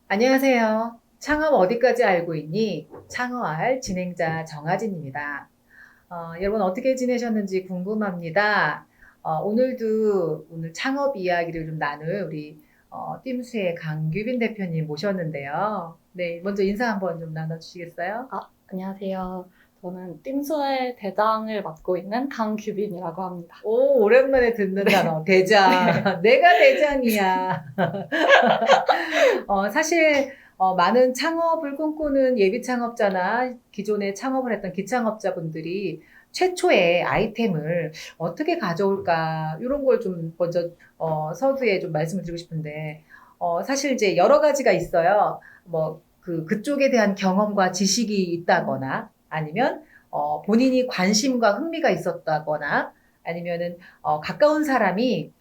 안녕하세요. 창업 어디까지 알고 있니? 창업알 진행자 정아진입니다. 여러분 어떻게 지내셨는지 궁금합니다. 오늘 창업 이야기를 좀 나눌 우리 띠무스의 강규빈 대표님 모셨는데요. 네, 먼저 인사 한번 좀 나눠주시겠어요? 안녕하세요. 저는 띵수의 대장을 맡고 있는 강규빈이라고 합니다. 오, 오랜만에 듣는 단어, 대장. 내가 대장이야. 사실 많은 창업을 꿈꾸는 예비 창업자나 기존에 창업을 했던 기창업자분들이 최초의 아이템을 어떻게 가져올까 이런 걸 좀 먼저 서두에 좀 말씀을 드리고 싶은데 사실 이제 여러 가지가 있어요. 뭐 그쪽에 대한 경험과 지식이 있다거나 아니면 본인이 관심과 흥미가 있었다거나 아니면은 가까운 사람이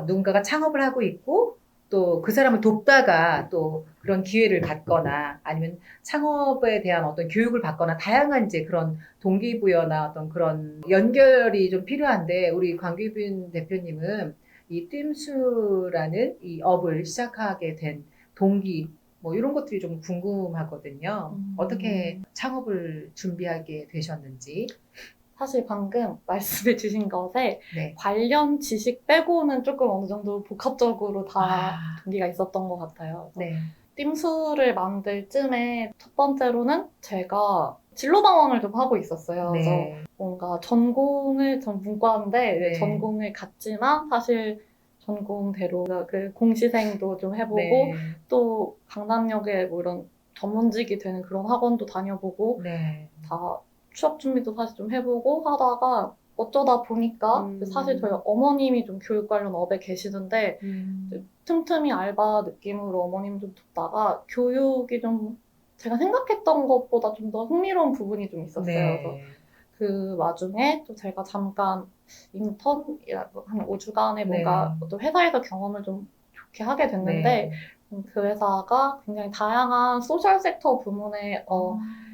누군가가 창업을 하고 있고 또 그 사람을 돕다가 또 그런 기회를 받거나 아니면 창업에 대한 어떤 교육을 받거나 다양한 이제 그런 동기부여나 어떤 그런 연결이 좀 필요한데 우리 광규빈 대표님은 이 띰수라는 이 업을 시작하게 된 동기 뭐 이런 것들이 좀 궁금하거든요. 어떻게 창업을 준비하게 되셨는지. 사실 방금 말씀해 주신 것에 네. 관련 지식 빼고는 조금 어느 정도 복합적으로 다 아, 동기가 있었던 것 같아요. 그래서 네. 띵수를 만들 쯤에 첫 번째로는 제가 진로 방황을 좀 하고 있었어요. 그래서 네. 뭔가 전 문과인데 네. 전공을 갔지만 사실 전공대로 그 공시생도 좀 해보고 네. 또 강남역에 뭐 이런 전문직이 되는 그런 학원도 다녀보고 네. 다 취업 준비도 사실 좀 해보고 하다가 어쩌다 보니까 사실 저희 어머님이 좀 교육 관련 업에 계시는데 이제 음. 틈틈이 알바 느낌으로 어머님 좀 돕다가 교육이 좀 제가 생각했던 것보다 좀 더 흥미로운 부분이 좀 있었어요. 그래서 네. 그 와중에 또 제가 잠깐 인턴이라고 한 5주간의 네. 뭔가 어떤 회사에서 경험을 좀 좋게 하게 됐는데 네. 그 회사가 굉장히 다양한 소셜 섹터 부문의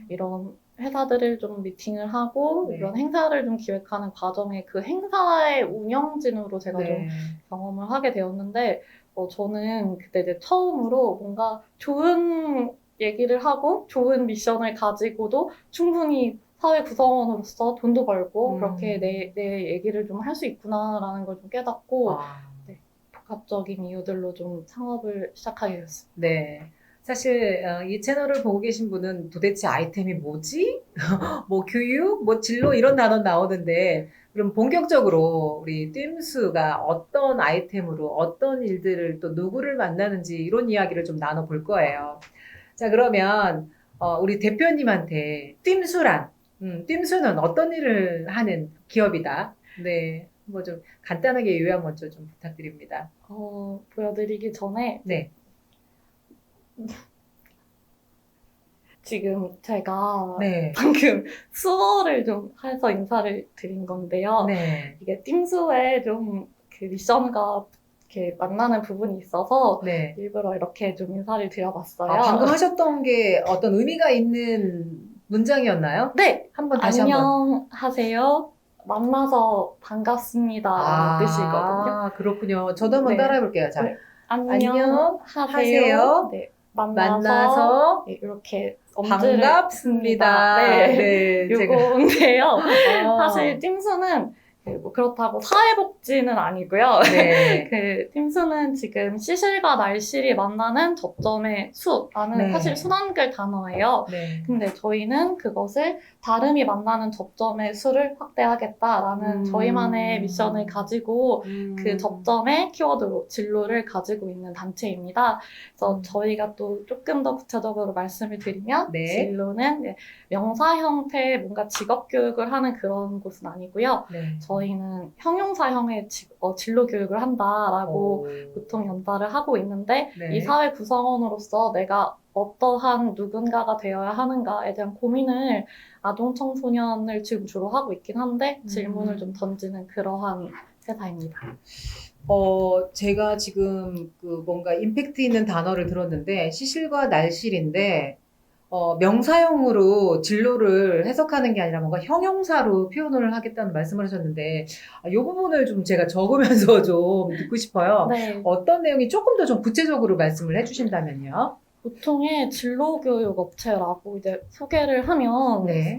이런 회사들을 좀 미팅을 하고 네. 이런 행사를 좀 기획하는 과정에 그 행사의 운영진으로 제가 좀 네. 경험을 하게 되었는데 저는 그때 이제 처음으로 뭔가 좋은 얘기를 하고 좋은 미션을 가지고도 충분히 사회 구성원으로서 돈도 벌고 그렇게 내 얘기를 좀 할 수 있구나라는 걸 좀 깨닫고 아, 네, 복합적인 이유들로 좀 창업을 시작하게 됐습니다. 네. 사실 이 채널을 보고 계신 분은 도대체 아이템이 뭐지? 뭐 교육, 뭐 진로 이런 단어 나오는데 그럼 본격적으로 우리 띰수가 어떤 아이템으로 어떤 일들을 또 누구를 만나는지 이런 이야기를 좀 나눠볼 거예요. 자, 그러면 우리 대표님한테 띰수란 띰수는 어떤 일을 하는 기업이다. 네. 뭐 좀 간단하게 요약 먼저 좀 부탁드립니다. 보여드리기 전에 네. 지금 제가 네. 방금 수어를 좀 해서 인사를 드린 건데요. 네. 이게 띵수에 좀 그 미션과 이렇게 만나는 부분이 있어서 네. 일부러 이렇게 좀 인사를 아, 드려봤어요. 방금 하셨던 게 어떤 의미가 있는 문장이었나요? 네! 다시 한번. 안녕하세요. 만나서 반갑습니다라는 뜻이거든요. 아, 그렇군요. 저도 한번 네. 따라해 볼게요. 자, 네. 안녕하세요. 안녕하세요. 네. 만나서 만나서 네, 이렇게 엄지를 씁니다. 반갑습니다. 네. 네, 제가, 요건데요. 사실 어, 띵수는 그뭐 그렇다고 사회복지는 아니고요. 네, 그 띵수는 지금 시실과 날실이 만나는 접점의 수라는 사실 네, 순한글 단어예요. 네. 근데 저희는 그것을 다름이 만나는 접점의 수를 확대하겠다라는 저희만의 미션을 가지고 그 접점의 키워드로 진로를 가지고 있는 단체입니다. 그래서 저희가 또 조금 더 구체적으로 말씀을 드리면 네, 진로는 명사 형태의 뭔가 직업 교육을 하는 그런 곳은 아니고요. 네. 저희는 형용사형의 진로 교육을 한다라고 오, 보통 연달을 하고 있는데 이 네. 사회 구성원으로서 내가 어떠한 누군가가 되어야 하는가에 대한 고민을 아동 청소년을 지금 주로 하고 있긴 한데 질문을 좀 던지는 그러한 회사입니다. 제가 지금 그 뭔가 임팩트 있는 단어를 들었는데, 시실과 날실인데, 명사형으로 진로를 해석하는 게 아니라 뭔가 형용사로 표현을 하겠다는 말씀을 하셨는데, 이 부분을 좀 제가 적으면서 좀 듣고 싶어요. 네. 어떤 내용이 조금 더 좀 구체적으로 말씀을 해주신다면요. 보통의 진로교육 업체라고 이제 소개를 하면 네.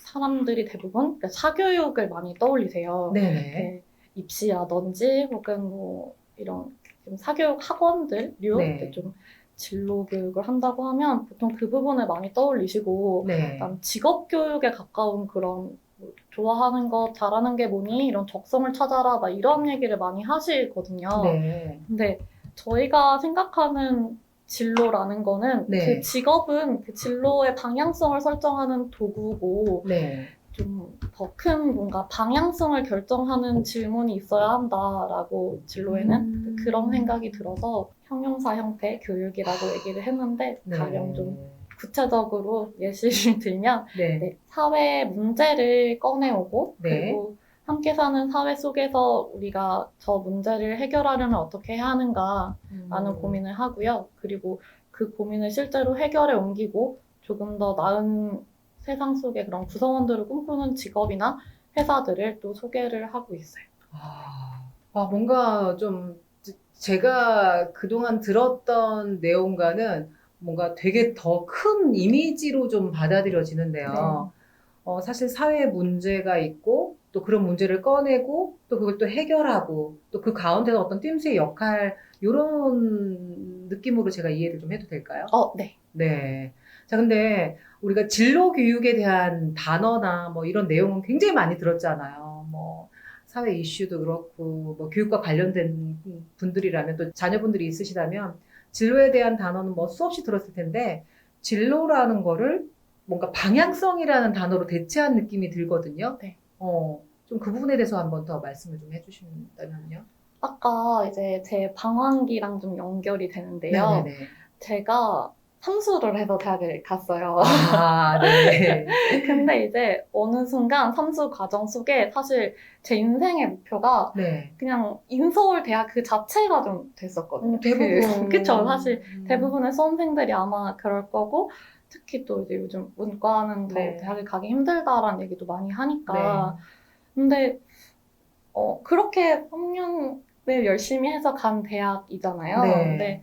사람들이 대부분 그러니까 사교육을 많이 떠올리세요. 네네. 이렇게 입시라든지 혹은 뭐 이런 좀 사교육 학원들류 네. 좀 진로 교육을 한다고 하면 보통 그 부분을 많이 떠올리시고 네. 그다음 직업 교육에 가까운 그런 뭐 좋아하는 거 잘하는 게 뭐니 이런 적성을 찾아라 막 이런 얘기를 많이 하시거든요. 네. 근데 저희가 생각하는 진로라는 거는 네. 그 직업은 그 진로의 방향성을 설정하는 도구고 네. 좀 더 큰 뭔가 방향성을 결정하는 질문이 있어야 한다라고 진로에는 그런 생각이 들어서 형용사 형태 교육이라고 얘기를 했는데 네. 가령 좀 구체적으로 예시를 들면 네. 사회 문제를 꺼내오고 네. 그리고 함께 사는 사회 속에서 우리가 저 문제를 해결하려면 어떻게 해야 하는가라는 고민을 하고요. 그리고 그 고민을 실제로 해결에 옮기고 조금 더 나은 세상 속의 그런 구성원들을 꿈꾸는 직업이나 회사들을 또 소개를 하고 있어요. 뭔가 좀 제가 그동안 들었던 내용과는 뭔가 되게 더 큰 이미지로 좀 받아들여지는데요. 사실 사회에 문제가 있고 또 그런 문제를 꺼내고 또 그걸 또 해결하고 또 그 가운데서 어떤 띨수의 역할 이런 느낌으로 제가 이해를 좀 해도 될까요? 네. 네. 자, 근데 우리가 진로 교육에 대한 단어나 뭐 이런 내용은 굉장히 많이 들었잖아요. 뭐 사회 이슈도 그렇고 뭐 교육과 관련된 분들이라면 또 자녀분들이 있으시다면 진로에 대한 단어는 뭐 수없이 들었을 텐데 진로라는 거를 뭔가 방향성이라는 단어로 대체한 느낌이 들거든요. 네. 좀 그 부분에 대해서 한번 더 말씀을 좀 해주신다면요. 아까 이제 제 방황기랑 좀 연결이 되는데요. 네네네. 제가 삼수를 해서 대학을 갔어요. 네. 근데 이제 어느 순간 삼수 과정 속에 사실 제 인생의 목표가 네. 그냥 인서울 대학 그 자체가 좀 됐었거든요. 대부분. 그쵸. 사실 대부분의 수험생들이 아마 그럴 거고, 특히 또 이제 요즘 문과는 더 네. 대학을 가기 힘들다라는 얘기도 많이 하니까. 네. 근데, 그렇게 3년을 열심히 해서 간 대학이잖아요. 네. 근데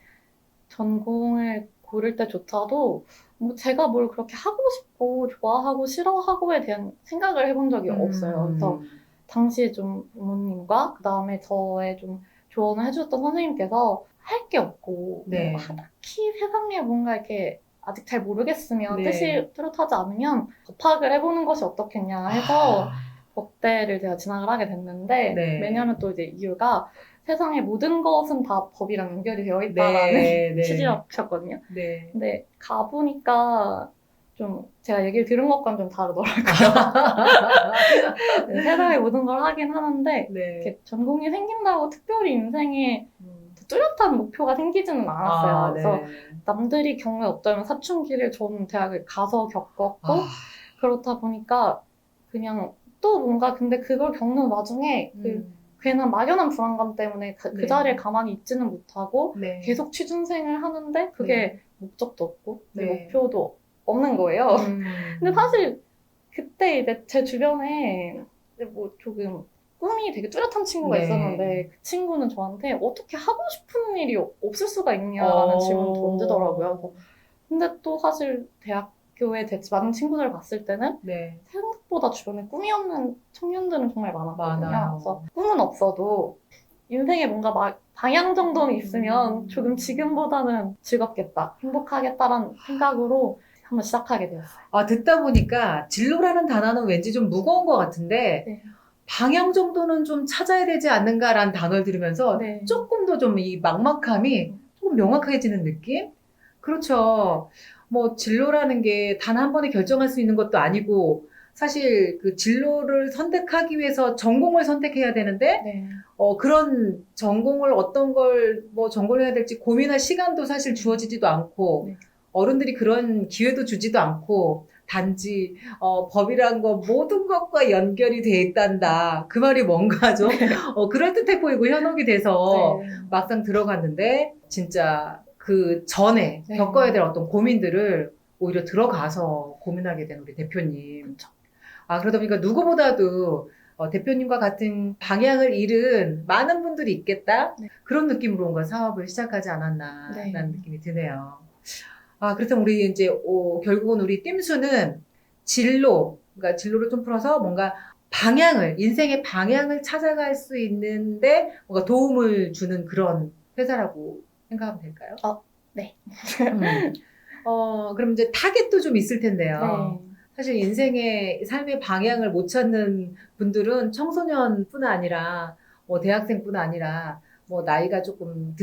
전공을 고를 때조차도 뭐 제가 뭘 그렇게 하고 싶고 좋아하고 싫어하고에 대한 생각을 해본 적이 없어요. 그래서 당시에 좀 부모님과 그 다음에 저의 좀 조언을 해주셨던 선생님께서 할 게 없고 네. 뭐 딱히 세상에 뭔가 이렇게 아직 잘 모르겠으면 네. 뜻이 뚜렷하지 않으면 접학을 해보는 것이 어떻겠냐 해서 법대를 제가 진학을 하게 됐는데 네. 왜냐하면 또 이제 이유가 세상의 모든 것은 다 법이랑 연결이 되어 있다라는 네. 취지였거든요. 네. 근데 가보니까 좀 제가 얘기를 들은 것과는 좀 다르더라고요. 세상의 모든 걸 하긴 하는데 네. 이렇게 전공이 생긴다고 특별히 인생에 뚜렷한 목표가 생기지는 않았어요. 그래서 남들이 경험이 없다면 사춘기를 저는 대학을 가서 겪었고 그렇다 보니까 그냥 또 뭔가 근데 그걸 겪는 와중에 괜한 막연한 불안감 때문에 그 자리에 가만히 있지는 못하고 네. 계속 취준생을 하는데 그게 목적도 없고 네. 목표도 없는 거예요. 근데 사실 그때 이제 제 주변에 뭐 조금 꿈이 되게 뚜렷한 친구가 네. 있었는데 그 친구는 저한테 어떻게 하고 싶은 일이 없을 수가 있냐라는 질문을 던지더라고요. 그래서 근데 또 사실 대학교에 많은 친구들을 봤을 때는 네. 생각보다 주변에 꿈이 없는 청년들은 정말 많았거든요. 많아요. 그래서 꿈은 없어도 인생에 뭔가 방향 정도는 있으면 조금 지금보다는 즐겁겠다, 행복하겠다라는 생각으로 한번 시작하게 되었어요. 듣다 보니까 진로라는 단어는 왠지 좀 무거운 것 같은데 네. 방향 정도는 좀 찾아야 되지 않는가라는 단어를 들으면서 네. 조금 더 좀 이 막막함이 조금 명확해지는 느낌? 그렇죠. 뭐 진로라는 게 단 한 번에 결정할 수 있는 것도 아니고 사실 그 진로를 선택하기 위해서 전공을 선택해야 되는데 네. 그런 전공을 어떤 걸 뭐 전공을 해야 될지 고민할 시간도 사실 주어지지도 않고 네. 어른들이 그런 기회도 주지도 않고 단지 법이란 거 모든 것과 연결이 돼 있단다. 그 말이 뭔가 좀 그럴듯해 보이고 현혹이 돼서 네. 막상 들어갔는데 진짜 그 전에 네. 겪어야 될 어떤 고민들을 오히려 들어가서 고민하게 된 우리 대표님. 그쵸. 그러다 보니까 누구보다도 대표님과 같은 방향을 잃은 많은 분들이 있겠다. 네. 그런 느낌으로 뭔가 사업을 시작하지 않았나라는 네. 느낌이 드네요. 그렇다면 우리 이제 결국은 우리 띰수는 그러니까 진로를 좀 풀어서 뭔가 인생의 방향을 찾아갈 수 있는데 뭔가 도움을 주는 그런 회사라고 생각하면 될까요? 네. 음. 그럼 이제 타겟도 좀 있을 텐데요. 네. 사실 인생의 삶의 방향을 못 찾는 분들은 청소년뿐 아니라 뭐 대학생뿐 아니라 뭐 나이가 조금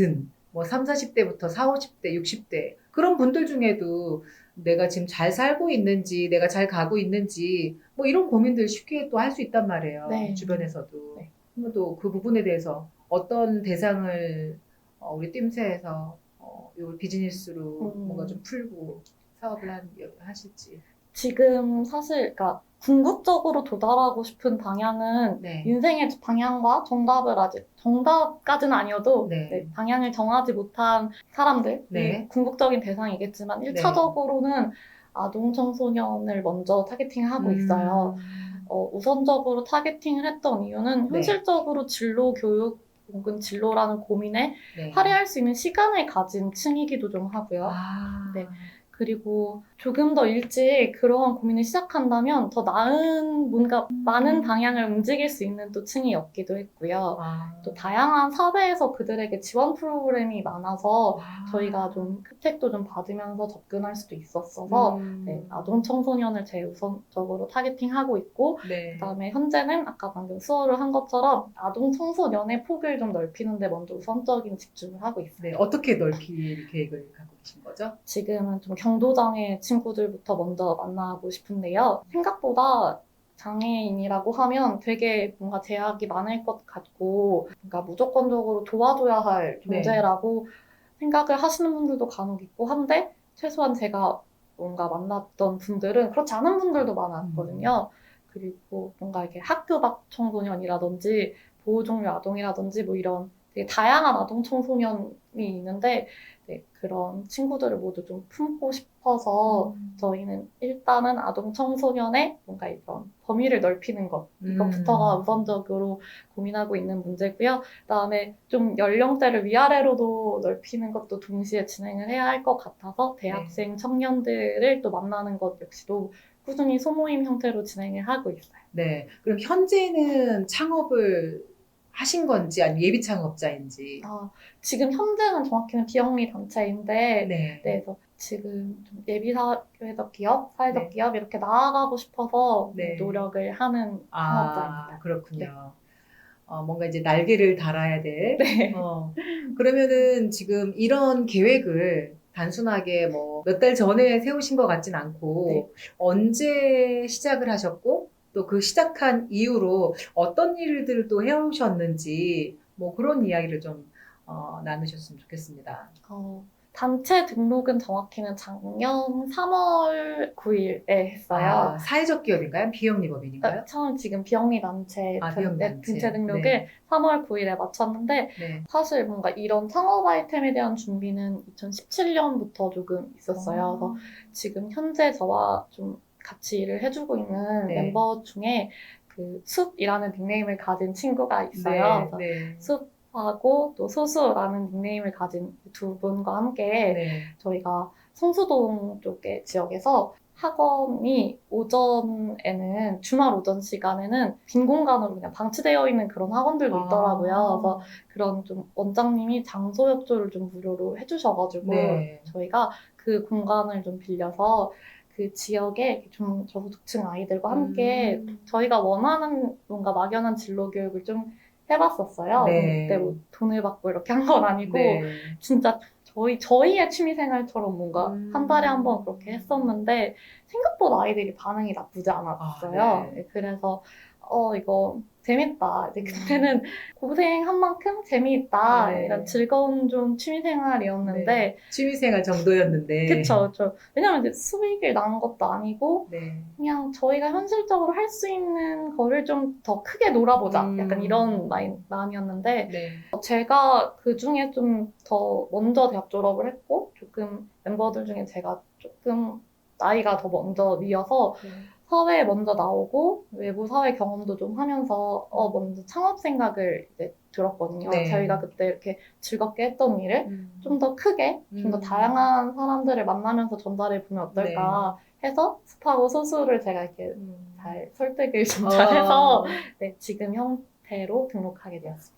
뭐 3, 40대부터 4, 50대, 60대 그런 분들 중에도 내가 지금 잘 살고 있는지, 내가 잘 가고 있는지 뭐 이런 고민들 쉽게 또 할 수 있단 말이에요. 네. 주변에서도. 네. 그러면 또 그 부분에 대해서 어떤 대상을 우리 띠임새에서 이 비즈니스로 뭔가 좀 풀고 사업을 하실지. 지금 사실, 그러니까 궁극적으로 도달하고 싶은 방향은 네. 인생의 방향과 정답을 아직, 정답까지는 아니어도 네. 네, 방향을 정하지 못한 사람들이 네. 궁극적인 대상이겠지만 네. 1차적으로는 아동 청소년을 먼저 타겟팅하고 있어요. 우선적으로 타겟팅을 했던 이유는 네. 현실적으로 진로 교육 혹은 진로라는 고민에 네. 할애할 수 있는 시간을 가진 층이기도 좀 하고요. 네. 그리고 조금 더 일찍 그러한 고민을 시작한다면 더 나은 뭔가 많은 방향을 움직일 수 있는 또 층이었기도 했고요. 또 다양한 사회에서 그들에게 지원 프로그램이 많아서 저희가 좀 혜택도 좀 받으면서 접근할 수도 있었어서 네, 아동 청소년을 제일 우선적으로 타겟팅하고 있고 네. 그다음에 현재는 아까 방금 수어를 한 것처럼 아동 청소년의 폭을 좀 넓히는 데 먼저 우선적인 집중을 하고 있어요. 네. 어떻게 넓힐 계획을 갖고 계신 거죠? 지금은 좀 경도장애 친구들부터 먼저 만나고 싶은데요. 생각보다 장애인이라고 하면 되게 뭔가 제약이 많을 것 같고, 뭔가 무조건적으로 도와줘야 할 존재라고 생각을 하시는 분들도 간혹 있고 한데, 최소한 제가 뭔가 만났던 분들은 그렇지 않은 분들도 많았거든요. 그리고 뭔가 이렇게 학교 밖 청소년이라든지, 보호종류 아동이라든지 뭐 이런 되게 다양한 아동 청소년이 있는데, 네, 그런 친구들을 모두 좀 품고 싶어서 저희는 일단은 아동 청소년의 뭔가 이런 범위를 넓히는 것 이것부터가 우선적으로 고민하고 있는 문제고요. 그다음에 좀 연령대를 위아래로도 넓히는 것도 동시에 진행을 해야 할 것 같아서 대학생 청년들을 또 만나는 것 역시도 꾸준히 소모임 형태로 진행을 하고 있어요. 네. 그럼 현재는 창업을 하신 건지 아니면 예비 창업자인지. 지금 현재는 정확히는 비영리 단체인데, 네. 그래서 지금 좀 예비 사회적 기업, 사회적 네. 기업 이렇게 나아가고 싶어서 네. 노력을 하는 창업자입니다. 그렇군요. 네. 뭔가 이제 날개를 달아야 될. 네. 그러면은 지금 이런 계획을 단순하게 뭐 몇 달 전에 세우신 것 같진 않고 네. 언제 시작을 하셨고 또 그 시작한 이후로 어떤 일들을 또 해오셨는지 뭐 그런 이야기를 좀 나누셨으면 좋겠습니다. 단체 등록은 정확히는 작년 3월 9일에 했어요. 사회적 기업인가요? 비영리법인인가요? 처음 지금 비영리 단체 비영리 단체. 단체 등록을 네. 3월 9일에 마쳤는데 네. 사실 뭔가 이런 창업 아이템에 대한 준비는 2017년부터 조금 있었어요. 그래서 지금 현재 저와 좀 같이 일을 해주고 있는 네. 멤버 중에 그 숲이라는 닉네임을 가진 친구가 있어요. 네. 숲하고 또 소수라는 닉네임을 가진 두 분과 함께 저희가 성수동 쪽의 지역에서 학원이 오전에는 주말 오전 시간에는 빈 공간으로 그냥 방치되어 있는 그런 학원들도 있더라고요. 그래서 그런 좀 원장님이 장소 협조를 좀 무료로 해주셔가지고 저희가 그 공간을 좀 빌려서 그 지역에 좀 저소득층 아이들과 함께 저희가 원하는 뭔가 막연한 진로 교육을 좀 해봤었어요. 그때 뭐 돈을 받고 이렇게 한 건 아니고 진짜 저희의 취미생활처럼 뭔가 한 달에 한 번 그렇게 했었는데 생각보다 아이들이 반응이 나쁘지 않았어요. 그래서 이거 재밌다. 이제 그때는 고생한 만큼 재미있다. 이런 즐거운 좀 취미생활이었는데 취미생활 정도였는데 그쵸. 왜냐면 이제 수익을 난 것도 아니고 그냥 저희가 현실적으로 할 수 있는 거를 좀 더 크게 놀아보자. 약간 이런 마음이었는데 제가 그 중에 좀 더 먼저 대학 졸업을 했고 조금 멤버들 중에 제가 조금 나이가 더 먼저 위여서 사회에 먼저 나오고 외부 사회 경험도 좀 하면서 먼저 창업 생각을 이제 들었거든요. 네. 저희가 그때 이렇게 즐겁게 했던 일을 좀 더 크게, 좀 더 음. 다양한 사람들을 만나면서 전달해 보면 어떨까 해서 숲하고 소수를 제가 이렇게 잘 설득을 좀 잘해서 네, 지금 형태로 등록하게 되었습니다.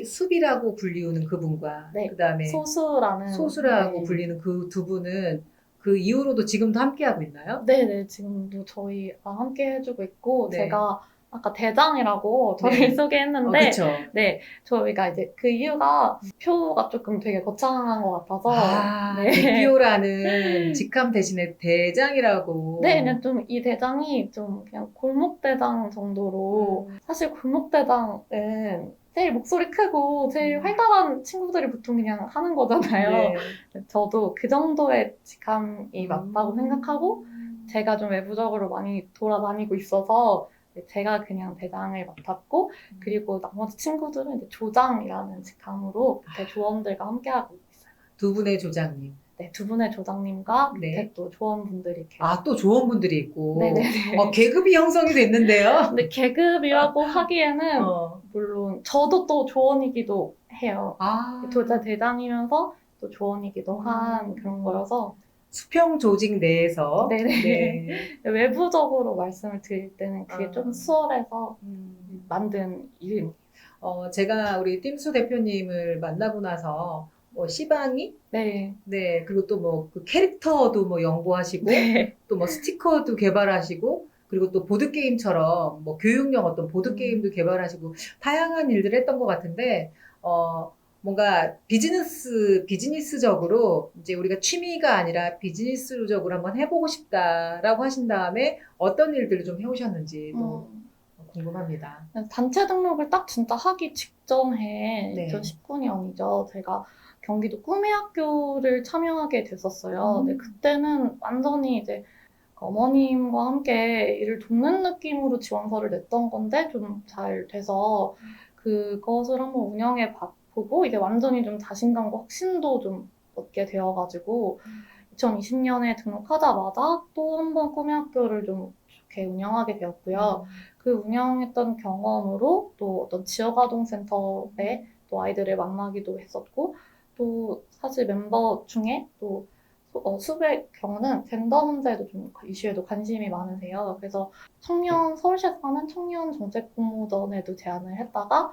숲이라고 불리우는 그분과 네, 그다음에 소수라는 소수라고 네. 불리는 그 두 분은 그 이후로도 지금도 함께하고 있나요? 네네, 지금도 저희와 함께 해주고 있고, 네. 제가 아까 대장이라고 저를 네. 소개했는데, 그쵸. 네, 저희가 이제 그 이유가 표가 조금 되게 거창한 것 같아서, 네. 대표라는 직함 대신에 대장이라고. 네, 그냥 좀 이 대장이 좀 그냥 골목대장 정도로, 사실 골목대장은 제일 목소리 크고 제일 활달한 친구들이 보통 그냥 하는 거잖아요. 네. 저도 그 정도의 직함이 맞다고 생각하고, 제가 좀 외부적으로 많이 돌아다니고 있어서 제가 그냥 대장을 맡았고, 그리고 나머지 친구들은 이제 조장이라는 직함으로 밑에 조원들과 함께하고 있어요. 두 분의 조장님. 네, 두 분의 조장님과 밑에 네. 또 조원분들이 계세요. 또 조원분들이 있고. 네네네. 계급이 형성이 됐는데요? 근데 계급이라고 하기에는 물론 저도 또 조원이기도 해요. 도자 대장이면서 또 조원이기도 한 그런 거여서 수평 조직 내에서. 네네. 네. 외부적으로 말씀을 드릴 때는 그게 좀 수월해서 만든 이름. 제가 우리 띵수 대표님을 만나고 나서 시방이 네. 네, 그리고 또 뭐 그 캐릭터도 뭐 연구하시고 네. 또 뭐 스티커도 개발하시고 그리고 또 보드게임처럼 뭐 교육용 어떤 보드게임도 개발하시고 다양한 일들을 했던 것 같은데 뭔가 비즈니스적으로 이제 우리가 취미가 아니라 비즈니스적으로 한번 해보고 싶다라고 하신 다음에 어떤 일들을 좀 해오셨는지 또 궁금합니다. 단체 등록을 딱 진짜 하기 직전에 네. 2019년이죠. 제가 경기도 꿈의 학교를 참여하게 됐었어요. 근데 그때는 완전히 이제 어머님과 함께 일을 돕는 느낌으로 지원서를 냈던 건데 좀 잘 돼서 그것을 한번 운영해 보고 이제 완전히 좀 자신감과 확신도 좀 얻게 되어가지고 2020년에 등록하자마자 또 한 번 꿈의 학교를 좀 좋게 운영하게 되었고요. 그 운영했던 경험으로 또 어떤 지역아동센터에 또 아이들을 만나기도 했었고 또 사실 멤버 중에 또 수백 경우는 젠더 문제도 좀 이슈에도 관심이 많으세요. 그래서 서울시에 사는 청년 정책 공모전에도 제안을 했다가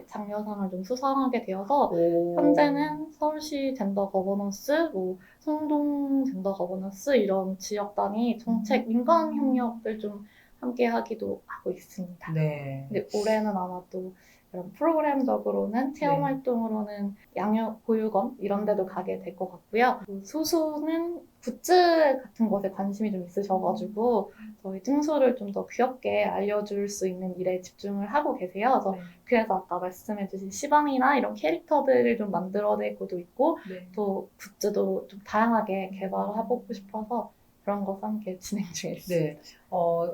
장려상을 좀 수상하게 되어서 현재는 서울시 젠더 거버넌스, 성동 젠더 거버넌스 이런 지역 단위 정책 민관 협력을 좀 함께 하기도 하고 있습니다. 네. 근데 올해는 아마 또 이런 프로그램적으로는 체험 활동으로는 양육 보육원 이런 데도 가게 될 것 같고요. 소수는 굿즈 같은 것에 관심이 좀 있으셔가지고 저희 띵소를 좀 더 귀엽게 알려줄 수 있는 일에 집중을 하고 계세요. 그래서 아까 말씀해주신 시방이나 이런 캐릭터들을 좀 만들어내고도 있고 또 굿즈도 좀 다양하게 개발해보고 싶어서 그런 거 함께 진행 중에 있습니다. 네.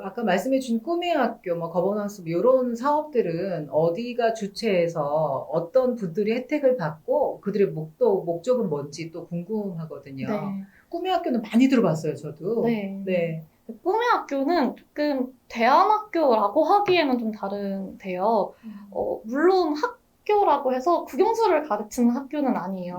아까 말씀해주신 꿈의 학교, 뭐 거버넌스 이런 사업들은 어디가 주최해서 어떤 분들이 혜택을 받고 그들의 목적은 뭔지 또 궁금하거든요. 네. 꿈의 학교는 많이 들어봤어요, 저도. 네. 꿈의 학교는 조금 대안학교라고 하기에는 좀 다른데요. 물론 학교라고 해서 국영수를 가르치는 학교는 아니에요.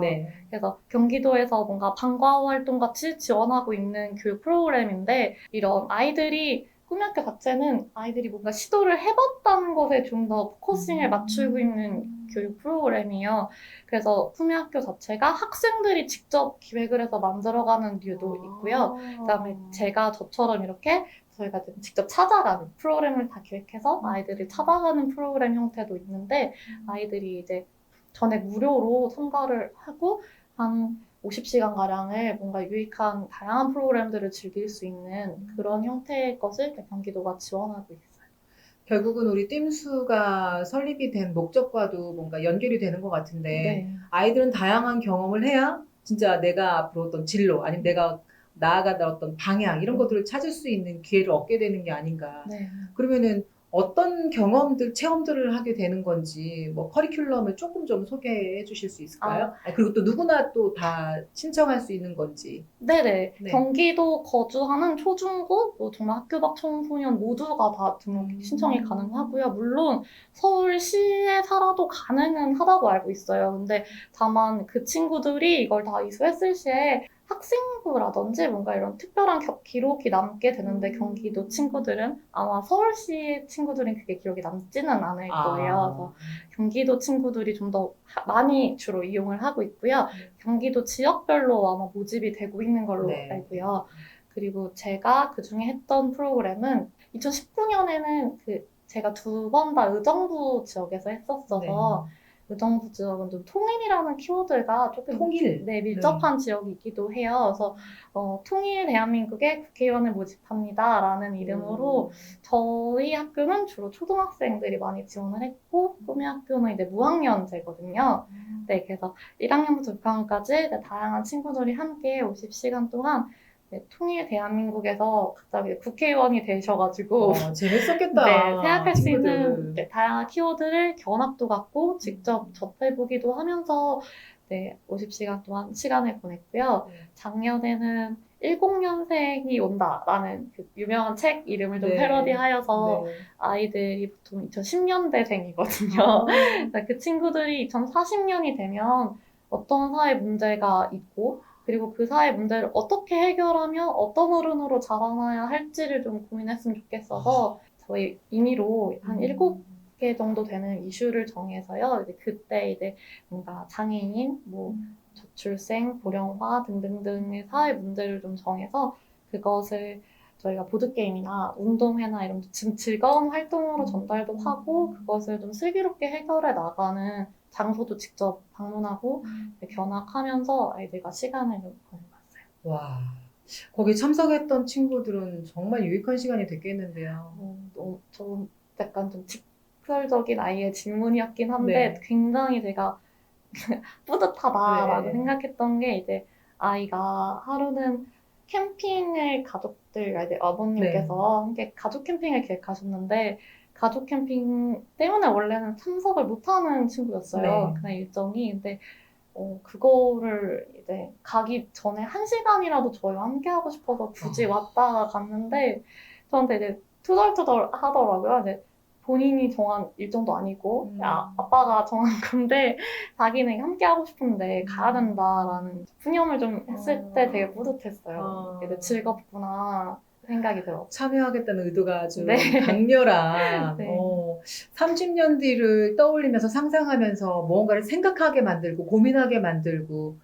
그래서 경기도에서 뭔가 방과후 활동 같이 지원하고 있는 교육 프로그램인데 이런 아이들이 꿈의 학교 자체는 아이들이 뭔가 시도를 해봤다는 것에 좀 더 포커싱을 맞추고 있는 교육 프로그램이에요. 그래서 꿈의 학교 자체가 학생들이 직접 기획을 해서 만들어가는 류도 있고요. 그다음에 제가 저처럼 이렇게 저희가 직접 찾아가는 프로그램을 다 기획해서 아이들을 찾아가는 프로그램 형태도 있는데 아이들이 이제 전액 무료로 참가를 하고 한 50시간 가량을 뭔가 유익한 다양한 프로그램들을 즐길 수 있는 그런 형태의 것을 경기도가 지원하고 있어요. 결국은 우리 띵수가 설립이 된 목적과도 뭔가 연결이 되는 것 같은데 아이들은 다양한 경험을 해야 진짜 내가 앞으로 어떤 진로 아니면 내가 나아가다 어떤 방향 이런 것들을 찾을 수 있는 기회를 얻게 되는 게 아닌가. 그러면은 어떤 경험들, 체험들을 하게 되는 건지, 뭐, 커리큘럼을 조금 좀 소개해 주실 수 있을까요? 그리고 또 누구나 또 다 신청할 수 있는 건지. 네네. 네. 경기도 거주하는 초중고, 뭐 정말 학교 밖 청소년 모두가 다 등록 신청이 가능하고요. 물론 서울시에 살아도 가능은 하다고 알고 있어요. 근데 다만 그 친구들이 이걸 다 이수했을 시에 학생부라든지 뭔가 이런 특별한 기록이 남게 되는데 경기도 친구들은 아마 서울시 친구들은 그게 기록이 남지는 않을 거예요. 그래서 경기도 친구들이 좀 더 많이 주로 이용을 하고 있고요. 경기도 지역별로 아마 모집이 되고 있는 걸로 네. 알고요. 그리고 제가 그중에 했던 프로그램은 2019년에는 제가 두 번 다 의정부 지역에서 했었어서 의정부 지역은 좀 통일이라는 키워드가 조금 통일. 밀접한 지역이기도 해요. 그래서 통일 대한민국의 국회의원을 모집합니다라는 이름으로 저희 학교는 주로 초등학생들이 많이 지원을 했고 꿈의 학교는 이제 무학년제거든요. 네, 그래서 1학년부터 6학년까지 다양한 친구들이 함께 50시간 동안 통일 대한민국에서 갑자기 국회의원이 되셔가지고 재밌었겠다. 네, 생각할 수 친구들. 있는 다양한 키워드를 견학도 갖고 직접 접해보기도 하면서 50시간 동안 시간을 보냈고요. 작년에는 10년생이 온다라는 그 유명한 책 이름을 좀 패러디하여서 아이들이 보통 2010년대생이거든요. 그 친구들이 2040년이 되면 어떤 사회 문제가 있고 그리고 그 사회 문제를 어떻게 해결하면 어떤 어른으로 자라나야 할지를 좀 고민했으면 좋겠어서 저희 임의로 한 7개 정도 되는 이슈를 정해서요. 그때 이제 뭔가 장애인, 뭐 저출생, 고령화 등등등의 사회 문제를 좀 정해서 그것을 저희가 보드게임이나 운동회나 이런 좀 즐거운 활동으로 전달도 하고 그것을 좀 슬기롭게 해결해 나가는 장소도 직접 방문하고 견학하면서 아이들과 시간을 좀 보내봤어요. 와, 거기 참석했던 친구들은 정말 유익한 시간이 됐겠는데요. 좀 약간 좀 직설적인 아이의 질문이었긴 한데 굉장히 제가 뿌듯하다라고 생각했던 게 이제 아이가 하루는 캠핑을 가족들, 이제 아버님께서 함께 가족 캠핑을 계획하셨는데 가족 캠핑 때문에 원래는 참석을 못하는 친구였어요. 그날 일정이. 근데 그거를 이제 가기 전에 1시간이라도 저희와 함께 하고 싶어서 굳이 왔다가 갔는데 저한테 이제 투덜투덜 하더라고요. 이제 본인이 정한 일정도 아니고 아빠가 정한 건데 자기는 함께 하고 싶은데 가야 된다라는 푸념을 좀 했을 때 되게 뿌듯했어요. 이제 즐겁구나 생각이 들었어요. 참여하겠다는 의도가 아주 강렬한 30년 뒤를 떠올리면서 상상하면서 무언가를 생각하게 만들고 고민하게 만들고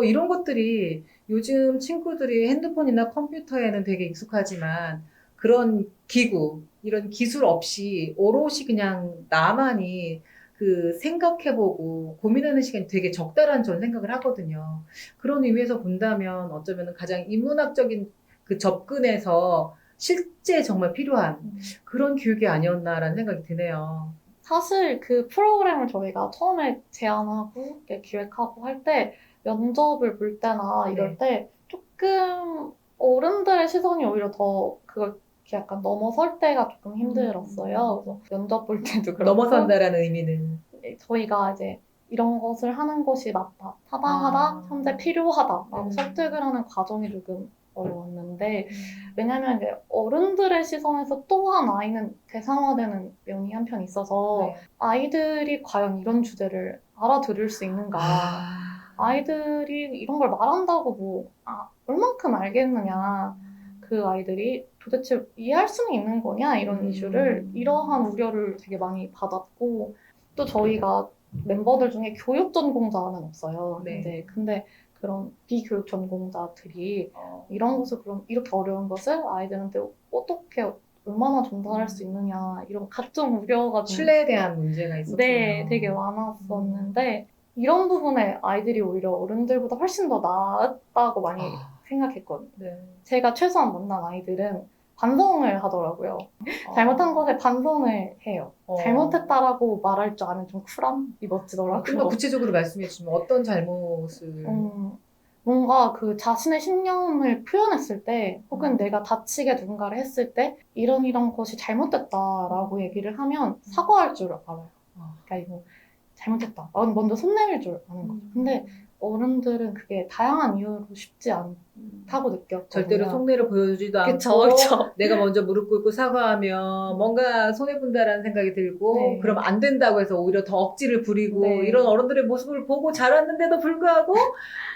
이런 것들이 요즘 친구들이 핸드폰이나 컴퓨터에는 되게 익숙하지만 그런 기구, 이런 기술 없이 오롯이 그냥 나만이 그 생각해보고 고민하는 시간이 되게 적다라는 저는 생각을 하거든요. 그런 의미에서 본다면 어쩌면 가장 인문학적인 그 접근에서 실제 정말 필요한 그런 교육이 아니었나라는 생각이 드네요. 사실 그 프로그램을 저희가 처음에 제안하고 기획하고 할 때 면접을 볼 때나 이럴 때 조금 어른들의 시선이 오히려 더 그걸 약간 넘어설 때가 조금 힘들었어요. 그래서 면접 볼 때도 그렇고 넘어선다라는 의미는 저희가 이제 이런 것을 하는 것이 맞다, 타당하다, 현재 필요하다라고 설득을 하는 과정이 조금 어려웠는데 왜냐면 이제 어른들의 시선에서 또한 아이는 대상화되는 면이 한편 있어서 아이들이 과연 이런 주제를 알아들을 수 있는가 아이들이 이런 걸 말한다고 뭐 얼만큼 알겠느냐 그 아이들이 도대체 이해할 수는 있는 거냐 이런 이슈를 이러한 우려를 되게 많이 받았고 또 저희가 멤버들 중에 교육 전공자는 없어요. 근데 그런 비교육 전공자들이 이런 것을 그럼 이렇게 어려운 것을 아이들한테 어떻게 얼마나 전달할 수 있느냐 이런 각종 우려가 좀 신뢰에 대한 문제가 있었군요. 네, 되게 많았었는데 이런 부분에 아이들이 오히려 어른들보다 훨씬 더 나았다고 많이 생각했거든요. 제가 최소한 만난 아이들은 반성을 하더라고요. 잘못한 것에 반성을 해요. 잘못했다라고 말할 줄 아는 좀 쿨함이 멋지더라고요. 좀 더 구체적으로 말씀해 주시면 어떤 잘못을? 뭔가 그 자신의 신념을 표현했을 때, 혹은 내가 다치게 누군가를 했을 때, 이런 것이 잘못됐다라고 얘기를 하면 사과할 줄 알아요. 그러니까 이거 잘못했다. 먼저 손 내밀 줄 아는 거죠. 근데 어른들은 그게 다양한 이유로 쉽지 않다고 느꼈거든요. 절대로 속내를 보여주지도 않고 그쵸, 그쵸. 내가 먼저 무릎 꿇고 사과하면 뭔가 손해본다라는 생각이 들고 네. 그럼 안 된다고 해서 오히려 더 억지를 부리고 네. 이런 어른들의 모습을 보고 자랐는데도 불구하고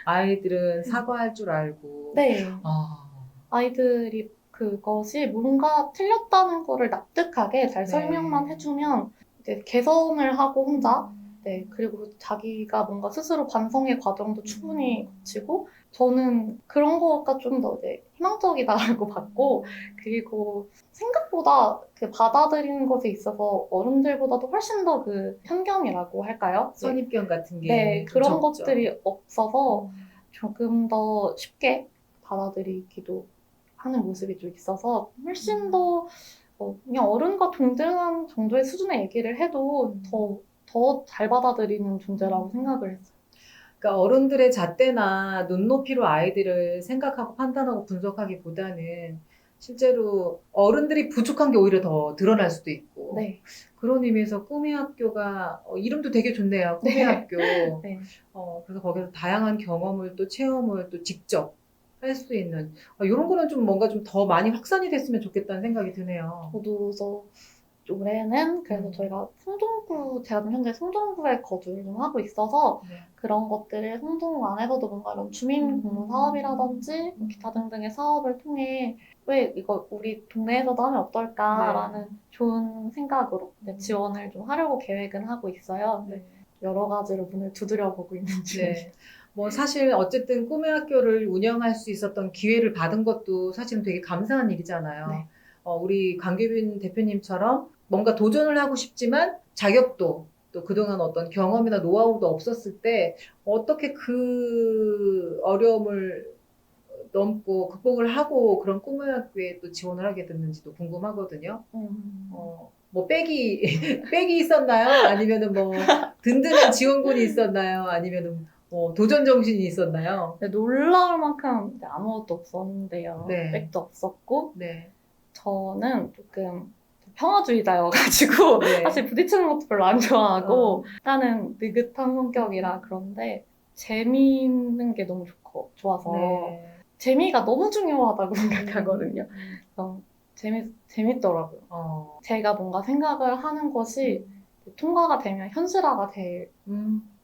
아이들은 사과할 줄 알고 네. 아, 아이들이 그것이 뭔가 틀렸다는 거를 납득하게 잘 네. 설명만 해주면 이제 개선을 하고 혼자 네, 그리고 자기가 뭔가 스스로 반성의 과정도 충분히 거치고, 저는 그런 거가 좀 더 희망적이다라고 봤고, 그리고 생각보다 그 받아들이는 것에 있어서 어른들보다도 훨씬 더 그 편견이라고 할까요? 선입견 같은 게 네, 좀 그런 적죠. 것들이 없어서 조금 더 쉽게 받아들이기도 하는 모습이 좀 있어서 훨씬 더 그냥 어른과 동등한 정도의 수준의 얘기를 해도 더 잘 받아들이는 존재라고 생각을 했어요. 그러니까 어른들의 잣대나 눈높이로 아이들을 생각하고 판단하고 분석하기보다는 실제로 어른들이 부족한 게 오히려 더 드러날 수도 있고 네. 그런 의미에서 꿈의 학교가 이름도 되게 좋네요. 꿈의 네. 학교. 네. 그래서 거기서 다양한 경험을 또 체험을 또 직접 할 수 있는 이런 거는 좀 뭔가 좀 더 많이 확산이 됐으면 좋겠다는 생각이 드네요. 저도 올해는 그래서 저희가 제가 지금 현재 송정구에 거주를 좀 하고 있어서 네. 그런 것들을 송정구 안에서도 뭔가 이런 주민 공모 사업이라든지 기타 등등의 사업을 통해 왜 이거 우리 동네에서도 하면 어떨까라는 좋은 생각으로 지원을 좀 하려고 계획은 하고 있어요. 네. 여러 가지로 문을 두드려 보고 있는 중이에요. 네. 뭐 사실 어쨌든 꿈의 학교를 운영할 수 있었던 기회를 받은 것도 사실은 되게 감사한 일이잖아요. 네. 우리 강규빈 대표님처럼 뭔가 도전을 하고 싶지만 자격도 또 그동안 어떤 경험이나 노하우도 없었을 때 어떻게 그 어려움을 넘고 극복을 하고 그런 꿈의 학교에 또 지원을 하게 됐는지도 궁금하거든요. 뭐 백이 있었나요? 아니면은 뭐 든든한 지원군이 있었나요? 아니면은 뭐 도전 정신이 있었나요? 네, 놀라울 만큼 아무것도 없었는데요. 네. 백도 없었고 네. 저는 조금 평화주의자여가지고 네. 사실 부딪히는 것도 별로 안 좋아하고 나는 느긋한 성격이라 그런데 재미있는 게 너무 좋아서 네. 재미가 너무 중요하다고 생각하거든요. 재밌더라고요. 제가 뭔가 생각을 하는 것이 통과가 되면 현실화가 될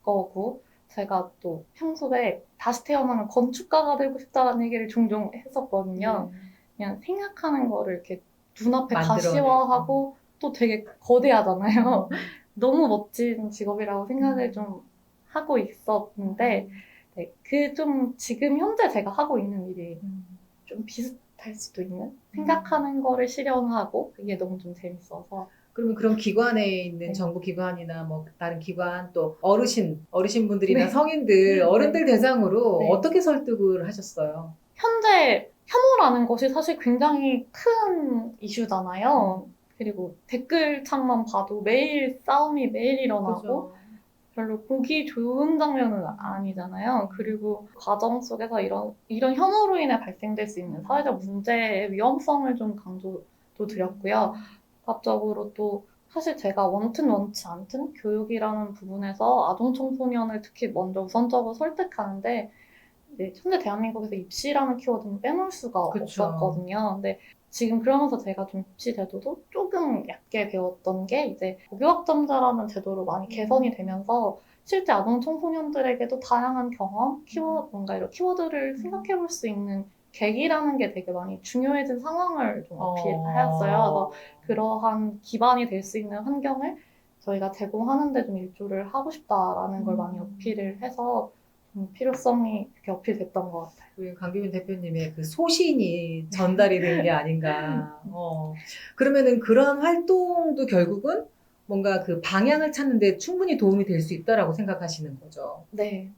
거고 제가 또 평소에 다시 태어나면 건축가가 되고 싶다는 얘기를 종종 했었거든요. 그냥 생각하는 거를 이렇게 눈앞에 가시화하고 또 되게 거대하잖아요. 너무 멋진 직업이라고 생각을 좀 하고 있었는데 네, 그 좀 지금 현재 제가 하고 있는 일이 좀 비슷할 수도 있는 생각하는 거를 실현하고 그게 너무 좀 재밌어서 그러면 그런 기관에 있는 네. 정부 기관이나 뭐 다른 기관 또 어르신분들이나 네. 성인들, 어른들 대상으로 네. 어떻게 설득을 하셨어요? 현재 혐오라는 것이 사실 굉장히 큰 이슈잖아요. 그리고 댓글창만 봐도 매일 싸움이 매일 일어나고 그죠. 별로 보기 좋은 장면은 아니잖아요. 그리고 과정 속에서 이런 혐오로 인해 발생될 수 있는 사회적 문제의 위험성을 좀 강조도 드렸고요. 복합적으로 또 사실 제가 원튼 원치 않든 교육이라는 부분에서 아동 청소년을 특히 먼저 우선적으로 설득하는데 현재 대한민국에서 입시라는 키워드는 빼놓을 수가 그쵸. 없었거든요. 근데 지금 그러면서 제가 좀 입시 제도도 조금 얕게 배웠던 게 이제 고교학점제라는 제도로 많이 개선이 되면서 실제 아동 청소년들에게도 다양한 경험, 뭔가 이런 키워드를 생각해 볼 수 있는 계기라는 게 되게 많이 중요해진 상황을 좀 어필하였어요. 그래서 그러한 기반이 될 수 있는 환경을 저희가 제공하는데 좀 일조를 하고 싶다라는 걸 많이 어필을 해서 필요성이 그렇게 어필됐던 것 같아요. 우리 강규민 대표님의 그 소신이 전달이 된 게 아닌가. 그러면은 그런 활동도 결국은 뭔가 그 방향을 찾는데 충분히 도움이 될 수 있다라고 생각하시는 거죠. 네.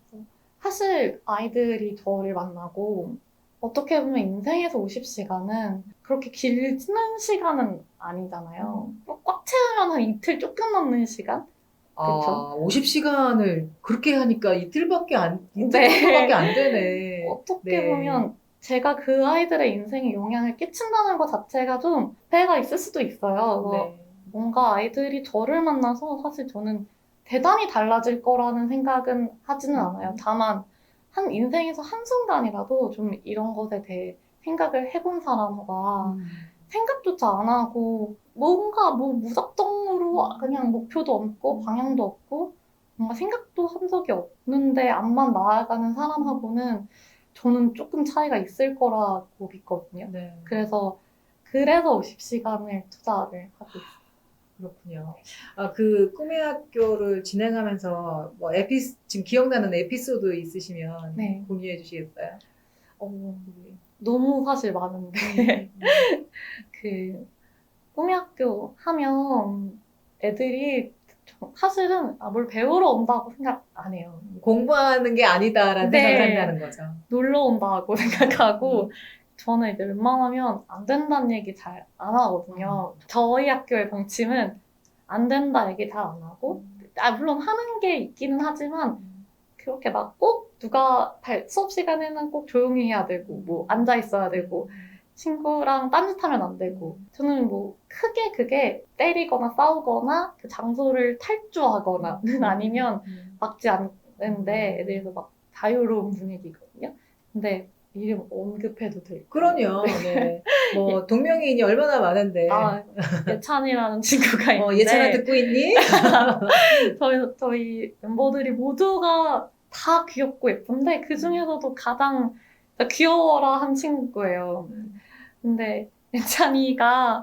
사실 아이들이 저를 만나고 어떻게 보면 인생에서 50시간은 그렇게 길지는 시간은 아니잖아요. 꽉 채우면 한 이틀 쫓겨나는 시간? 그쵸? 50시간을 그렇게 하니까 이틀 네. 정도밖에 안 되네. 어떻게 네. 보면 제가 그 아이들의 인생에 영향을 끼친다는 것 자체가 좀 배가 있을 수도 있어요. 그래서 네. 뭔가 아이들이 저를 만나서 사실 저는 대단히 달라질 거라는 생각은 하지는 않아요. 다만 한 인생에서 한순간이라도 좀 이런 것에 대해 생각을 해본 사람과 생각조차 안 하고 뭔가 뭐 무작정으로 그냥 목표도 없고 방향도 없고 뭔가 생각도 한 적이 없는데 앞만 나아가는 사람하고는 저는 조금 차이가 있을 거라고 믿거든요. 네. 그래서 50시간을 투자를 하고 있어요. 그렇군요. 그 꿈의 학교를 진행하면서 뭐 지금 기억나는 에피소드 있으시면 네. 공유해 주시겠어요? 어, 너무 사실 많은데 그 꿈의 학교 하면 애들이 사실은 뭘 배우러 온다고 생각 안 해요. 공부하는 게 아니다라는 생각을 네. 한다는 거죠. 놀러 온다고 생각하고 저는 이제 웬만하면 안 된다는 얘기 잘 안 하거든요. 저희 학교의 방침은 안 된다 얘기 잘 안 하고 물론 하는 게 있기는 하지만 그렇게 막 꼭 누가 수업 시간에는 꼭 조용히 해야 되고 뭐 앉아 있어야 되고 친구랑 딴짓하면 안 되고 저는 뭐 크게 그게 때리거나 싸우거나 그 장소를 탈주하거나는 아니면 막지 않는데 애들도 막 자유로운 분위기거든요. 근데 이름 언급해도 될까요? 그럼요. 네. 뭐 동명이인이 얼마나 많은데. 예찬이라는 친구가 있는데 예찬아 듣고 있니? 저희 멤버들이 모두가 다 귀엽고 예쁜데 그 중에서도 가장 귀여워라 한 친구예요. 근데 예찬이가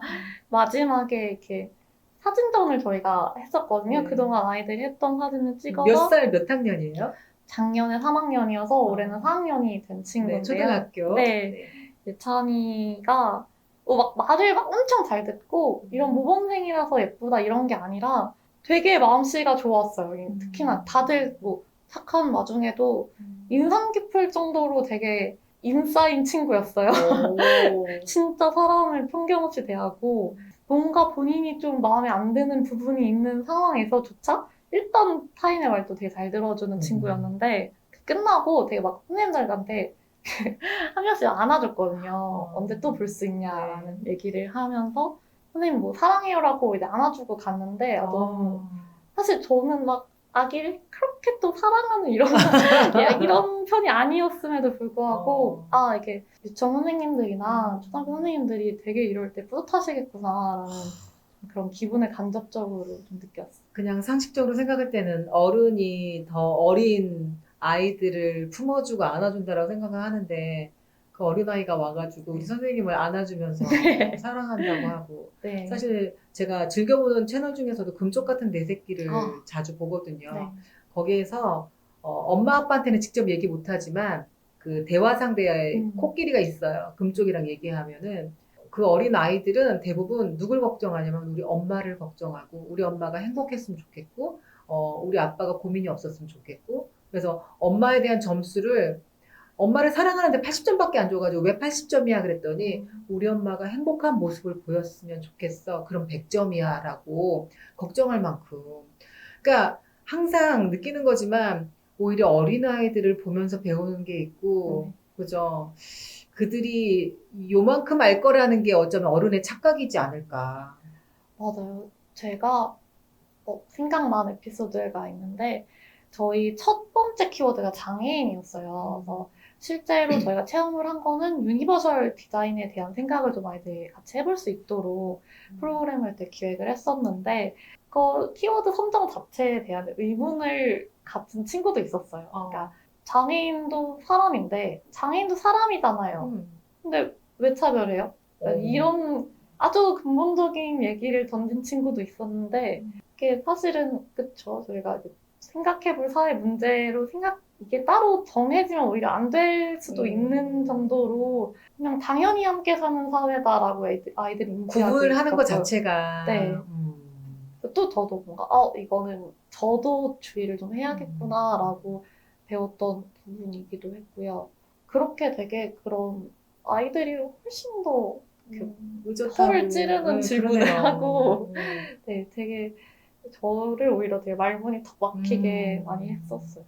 마지막에 이렇게 사진전을 저희가 했었거든요. 네. 그동안 아이들이 했던 사진을 몇 찍어서 살 몇 학년이에요? 작년에 3학년이어서 올해는 4학년이 된 네, 친구인데요. 초등학교. 네. 예찬이가 막 말을 막 엄청 잘 듣고 이런 모범생이라서 예쁘다 이런 게 아니라 되게 마음씨가 좋았어요. 특히나 다들 뭐 착한 와중에도 인상 깊을 정도로 되게 인싸인 친구였어요. 오. 진짜 사람을 편견 없이 대하고 뭔가 본인이 좀 마음에 안 드는 부분이 있는 상황에서조차 일단 타인의 말도 되게 잘 들어주는 친구였는데 끝나고 되게 막 선생님들한테 한 명씩 안아줬거든요. 언제 또 볼 수 있냐라는 얘기를 하면서 선생님 뭐 사랑해요라고 이제 안아주고 갔는데 너무 사실 저는 막 아기를 그렇게 또 사랑하는 이런 편이 아니었음에도 불구하고 이게 유치원 선생님들이나 초등학교 선생님들이 되게 이럴 때 뿌듯하시겠구나라는 그런 기분을 간접적으로 좀 느꼈어요. 그냥 상식적으로 생각할 때는 어른이 더 어린 아이들을 품어주고 안아준다라고 생각을 하는데 그 어린아이가 와가지고 우리 선생님을 안아주면서 네. 사랑한다고 하고 네. 사실 제가 즐겨보는 채널 중에서도 금쪽 같은 내 새끼를 자주 보거든요. 네. 거기에서 엄마 아빠한테는 직접 얘기 못하지만 그 대화 상대의 코끼리가 있어요. 금쪽이랑 얘기하면은 그 어린 아이들은 대부분 누굴 걱정하냐면 우리 엄마를 걱정하고 우리 엄마가 행복했으면 좋겠고 우리 아빠가 고민이 없었으면 좋겠고 그래서 엄마에 대한 점수를 엄마를 사랑하는데 80점밖에 안 줘가지고 왜 80점이야 그랬더니 우리 엄마가 행복한 모습을 보였으면 좋겠어. 그럼 100점이야 라고 걱정할 만큼 그러니까 항상 느끼는 거지만 오히려 어린아이들을 보면서 배우는 게 있고 그죠? 그들이 요만큼 알 거라는 게 어쩌면 어른의 착각이지 않을까. 맞아요. 제가 생각난 에피소드가 있는데 저희 첫 번째 키워드가 장애인이었어요. 그래서 실제로 저희가 체험을 한 거는 유니버설 디자인에 대한 생각을 좀 아이들이 같이 해볼 수 있도록 프로그램을 때 기획을 했었는데 그 키워드 선정 자체에 대한 의문을 가진 친구도 있었어요. 그러니까 장애인도 사람인데 장애인도 사람이잖아요. 근데 왜 차별해요? 이런 아주 근본적인 얘기를 던진 친구도 있었는데 이게 사실은 그쵸. 저희가 이제 생각해볼 사회 문제로 이게 따로 정해지면 오히려 안 될 수도 있는 정도로 그냥 당연히 함께 사는 사회다라고 아이들이 인지하고 구분을 하는 것 있었고요. 자체가. 네. 또 저도 뭔가 이거는 저도 주의를 좀 해야겠구나라고 배웠던 부분이기도 했고요. 그렇게 되게 그런 아이들이 훨씬 더 허를 찌르는 질문을 하고 네, 되게 저를 오히려 되게 말문이 턱 막히게 음. 많이 했었어요.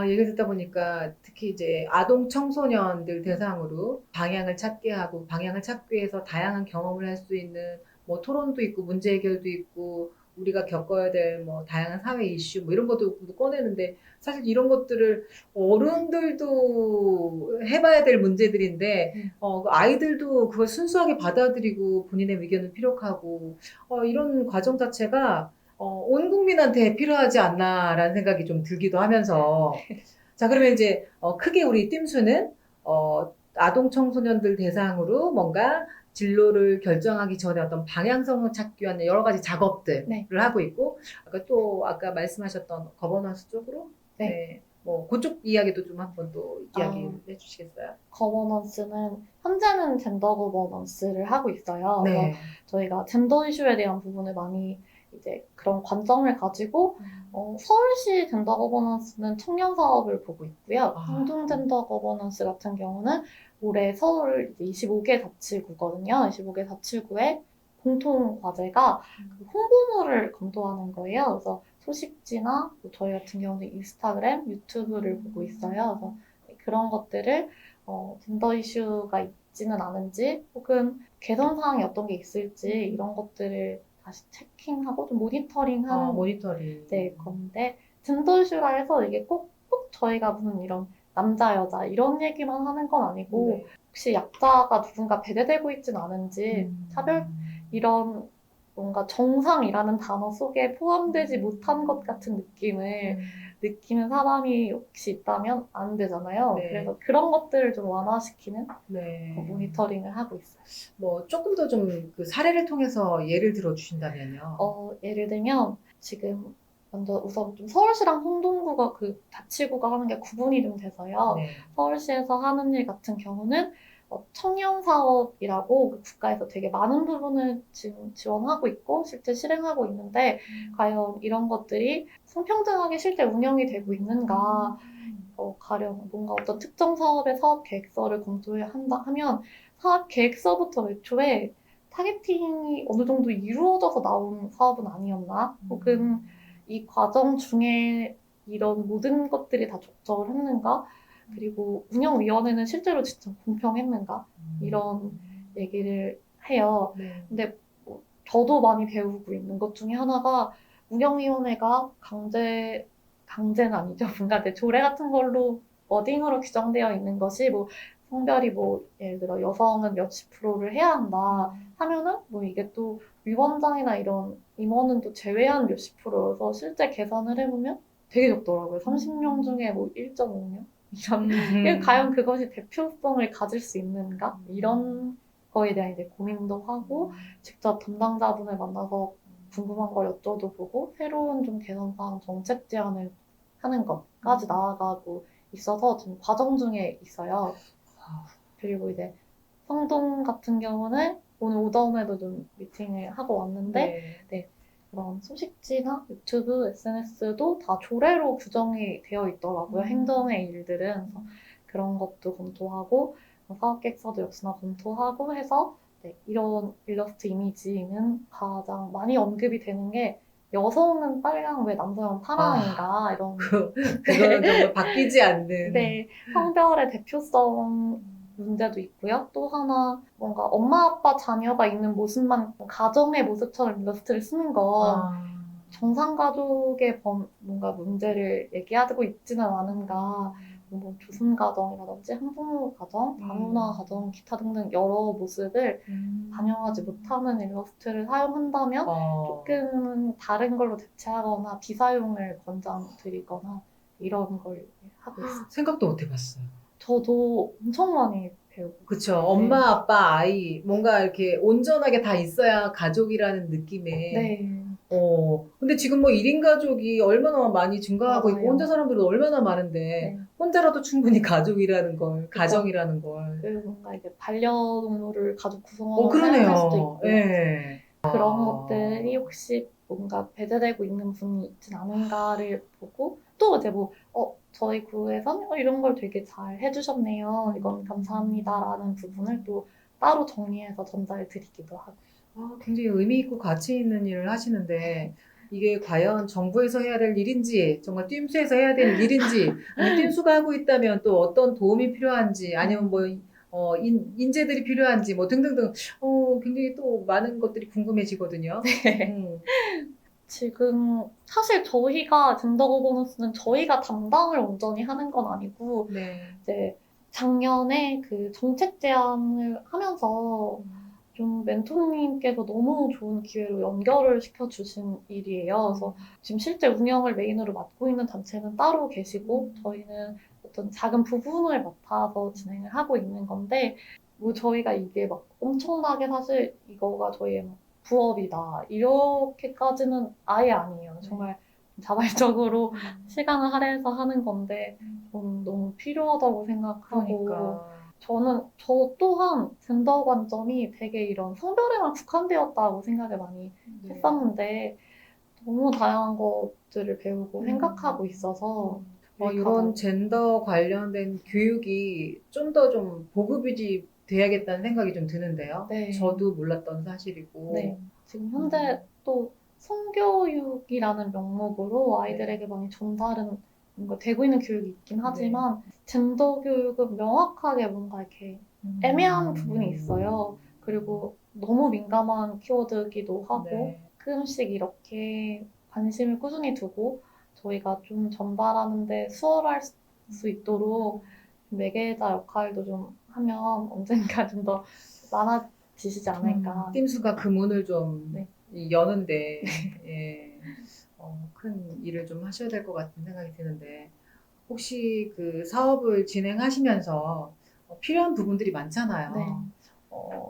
얘기 듣다 보니까 특히 이제 아동 청소년들 대상으로 방향을 찾게 하고 방향을 찾기 위해서 다양한 경험을 할 수 있는 뭐 토론도 있고 문제 해결도 있고 우리가 겪어야 될 뭐 다양한 사회 이슈 뭐 이런 것도 꺼내는데 사실 이런 것들을 어른들도 해봐야 될 문제들인데 그 아이들도 그걸 순수하게 받아들이고 본인의 의견을 피력하고 이런 과정 자체가 온 국민한테 필요하지 않나라는 생각이 좀 들기도 하면서 자 그러면 이제 크게 우리 띵수는 아동 청소년들 대상으로 뭔가 진로를 결정하기 전에 어떤 방향성을 찾기 위한 여러 가지 작업들을 네. 하고 있고 아까 말씀하셨던 거버넌스 쪽으로 네. 뭐 그쪽 이야기도 좀 한번 또 이야기 아. 해주시겠어요? 거버넌스는 현재는 젠더 거버넌스를 하고 있어요. 그래서 네. 저희가 젠더 이슈에 대한 부분을 많이 이제 그런 관점을 가지고 서울시 젠더 거버넌스는 청년 사업을 보고 있고요. 아. 공동 젠더 거버넌스 같은 경우는 올해 서울 이제 25개 자치구거든요. 25개 자치구의 공통 과제가 그 홍보물을 검토하는 거예요. 그래서 소식지나 뭐 저희 같은 경우는 인스타그램, 유튜브를 보고 있어요. 그래서 그런 것들을 젠더 이슈가 있지는 않은지 혹은 개선 사항이 어떤 게 있을지 이런 것들을 다시 체킹하고 좀 모니터링하는 모니터링. 네, 건데 젠더 이슈라 해서 이게 꼭 저희가 무슨 이런 남자 여자 이런 얘기만 하는 건 아니고 네. 혹시 약자가 누군가 배제되고 있진 않은지 차별 이런 뭔가 정상이라는 단어 속에 포함되지 못한 것 같은 느낌을 느끼는 사람이 혹시 있다면 안 되잖아요. 네. 그래서 그런 것들을 좀 완화시키는 네. 모니터링을 하고 있어요. 뭐 조금 더 좀 그 사례를 통해서 예를 들어 주신다면요. 예를 들면 지금 먼저 우선 좀 서울시랑 홍동구가 그 자치구가 하는 게 구분이 좀 돼서요. 네. 서울시에서 하는 일 같은 경우는 청년 사업이라고 그 국가에서 되게 많은 부분을 지금 지원하고 있고 실제 실행하고 있는데 과연 이런 것들이 성평등하게 실제 운영이 되고 있는가 가령 뭔가 어떤 특정 사업의 사업 계획서를 검토한다 하면 사업 계획서부터 애초에 타겟팅이 어느 정도 이루어져서 나온 사업은 아니었나? 혹은 이 과정 중에 이런 모든 것들이 다 적절을 했는가? 그리고 운영위원회는 실제로 진짜 공평했는가? 이런 얘기를 해요. 네. 근데 뭐 저도 많이 배우고 있는 것 중에 하나가 운영위원회가 강제는 아니죠. 뭔가 내 조례 같은 걸로 워딩으로 규정되어 있는 것이 뭐 성별이 뭐 예를 들어 여성은 몇십 프로를 해야 한다 하면은 뭐 이게 또 위원장이나 이런 임원은 또 제외한 몇십 프로여서 실제 계산을 해보면 되게 적더라고요. 30명 중에 뭐 1.5명? 이런 과연 그것이 대표성을 가질 수 있는가? 이런 거에 대한 이제 고민도 하고 직접 담당자분을 만나서 궁금한 걸 여쭤도 보고 새로운 좀 개선사항 정책 제안을 하는 것까지 나아가고 있어서 지금 과정 중에 있어요. 그리고 이제 성동 같은 경우는 오늘 오전에도 좀 미팅을 하고 왔는데 네. 그런 소식지나 유튜브, SNS도 다 조례로 규정이 되어 있더라고요. 행정의 일들은. 그래서 그런 것도 검토하고 사업 계획서도 역시나 검토하고 해서 이런 일러스트 이미지는 가장 많이 언급이 되는 게 여성은 빨강 왜 남성은 파랑인가 이런 그거는 정말 바뀌지 않는. 네, 성별의 대표성 문제도 있고요. 또 하나 뭔가 엄마 아빠 자녀가 있는 모습만 가정의 모습처럼 일러스트를 쓰는 건 정상 가족의 뭔가 문제를 얘기하고 있지는 않은가. 뭐 조선 가정이라든지 한부모 가정, 다문화 가정, 기타 등등 여러 모습을 반영하지 못하는 일러스트를 사용한다면 조금은 다른 걸로 대체하거나 비사용을 권장드리거나 이런 걸 하고 있어요. 생각도 못 해봤어요. 저도 엄청 많이 배우고. 그쵸. 엄마, 아빠, 아이, 뭔가 이렇게 온전하게 다 있어야 가족이라는 느낌에. 네. 근데 지금 뭐 1인 가족이 얼마나 많이 증가하고 있고, 맞아요. 혼자 사람들은 얼마나 많은데, 네. 혼자라도 충분히 가족이라는 걸, 가정이라는 걸. 그리고 뭔가 이제 반려동물을 가족 구성원으로 그러네요. 사용할 수도 있고요. 네. 그런 것들이 혹시 뭔가 배제되고 있는 부분이 있진 않은가를 보고 또 이제 뭐 저희 구에선 이런 걸 되게 잘 해주셨네요. 이건 감사합니다라는 부분을 또 따로 정리해서 전달해 드리기도 하고. 굉장히 의미 있고 가치 있는 일을 하시는데, 이게 과연 정부에서 해야 될 일인지, 정말 뜀수에서 해야 될 일인지, 아니면 뜀수가 하고 있다면 또 어떤 도움이 필요한지, 아니면 뭐, 인재들이 필요한지, 뭐 등등등, 굉장히 또 많은 것들이 궁금해지거든요. 음, 지금 사실 저희가 젠더 거버넌스는 저희가 담당을 온전히 하는 건 아니고 네. 이제 작년에 그 정책 제안을 하면서 좀 멘토님께서 너무 좋은 기회로 연결을 시켜주신 일이에요. 그래서 지금 실제 운영을 메인으로 맡고 있는 단체는 따로 계시고 저희는 어떤 작은 부분을 맡아서 진행을 하고 있는 건데 뭐 저희가 이게 막 엄청나게 사실 이거가 저희의 막 부업이다 이렇게까지는 아예 아니에요. 정말 자발적으로 시간을 할애해서 하는 건데 저는 너무 필요하다고 생각하고 그러니까. 저 또한 젠더 관점이 되게 이런 성별에만 국한되었다고 생각을 많이 네. 했었는데 너무 다양한 것들을 배우고 생각하고 있어서 이런 젠더 관련된 교육이 좀 더 좀 보급이 돼야겠다는 생각이 좀 드는데요. 네. 저도 몰랐던 사실이고. 네. 지금 현재 또 성교육이라는 명목으로 아이들에게 많이 전달은 뭔가 되고 있는 교육이 있긴 하지만 젠더 교육은 명확하게 뭔가 이렇게 애매한 부분이 있어요. 그리고 너무 민감한 키워드이기도 하고 네. 가끔씩 이렇게 관심을 꾸준히 두고 저희가 좀 전달하는데 수월할 수 있도록 매개자 역할도 좀 하면 언젠가 좀 더 많아지시지 않을까. 뜀수가 그 문을 좀 네. 여는데 예, 큰 일을 좀 하셔야 될 것 같은 생각이 드는데 혹시 그 사업을 진행하시면서 필요한 부분들이 많잖아요. 네.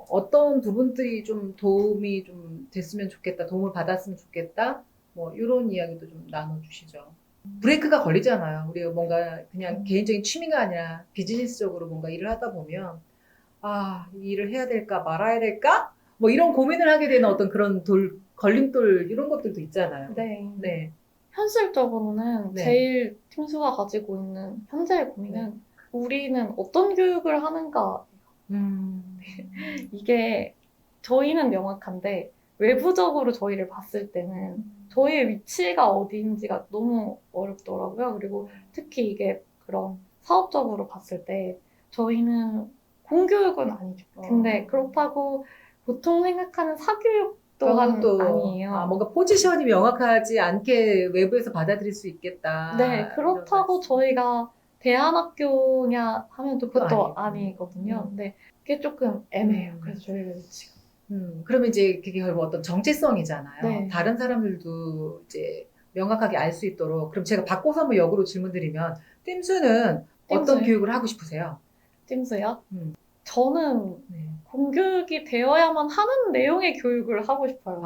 어떤 부분들이 좀 도움이 좀 됐으면 좋겠다, 도움을 받았으면 좋겠다, 뭐 이런 이야기도 좀 나눠주시죠. 브레이크가 걸리잖아요. 우리가 뭔가 그냥 개인적인 취미가 아니라 비즈니스적으로 뭔가 일을 하다 보면 이 일을 해야 될까 말아야 될까? 뭐 이런 고민을 하게 되는 어떤 그런 걸림돌 이런 것들도 있잖아요. 네. 네. 현실적으로는 네. 제일 팀수가 가지고 있는 현재의 고민은 우리는 어떤 교육을 하는가. 이게 저희는 명확한데 외부적으로 저희를 봤을 때는 저희의 위치가 어디인지가 너무 어렵더라고요. 그리고 특히 이게 그런 사업적으로 봤을 때 저희는 공교육은 아니죠. 근데 그렇다고 보통 생각하는 사교육 또한 또 아니에요. 뭔가 포지션이 명확하지 않게 외부에서 받아들일 수 있겠다. 네, 그렇다고 이런 말씀. 저희가 대안학교냐 하면 또 그것도 그것도 아니고. 아니거든요. 근데 그게 조금 애매해요. 그래서 저희가 위치가. 그러면 이제 그게 결국 어떤 정체성이잖아요. 네. 다른 사람들도 이제 명확하게 알 수 있도록. 그럼 제가 바꿔서 한번 역으로 질문드리면, 뜀수는 어떤 뜀수요? 교육을 하고 싶으세요? 찜스요? 음. 저는 네. 공교육이 되어야만 하는 내용의 교육을 하고 싶어요.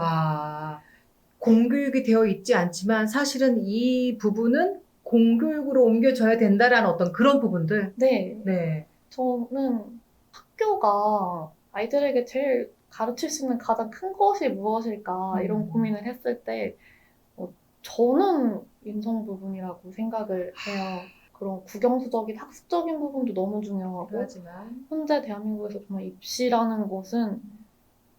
공교육이 되어 있지 않지만 사실은 이 부분은 공교육으로 옮겨져야 된다라는 어떤 그런 부분들. 네. 네. 저는 학교가 아이들에게 제일 가르칠 수 있는 가장 큰 것이 무엇일까 이런 고민을 했을 때 저는 인성 부분이라고 생각을 해요. 그런 국영수적인 학습적인 부분도 너무 중요하고 하지만 현재 대한민국에서 정말 입시라는 것은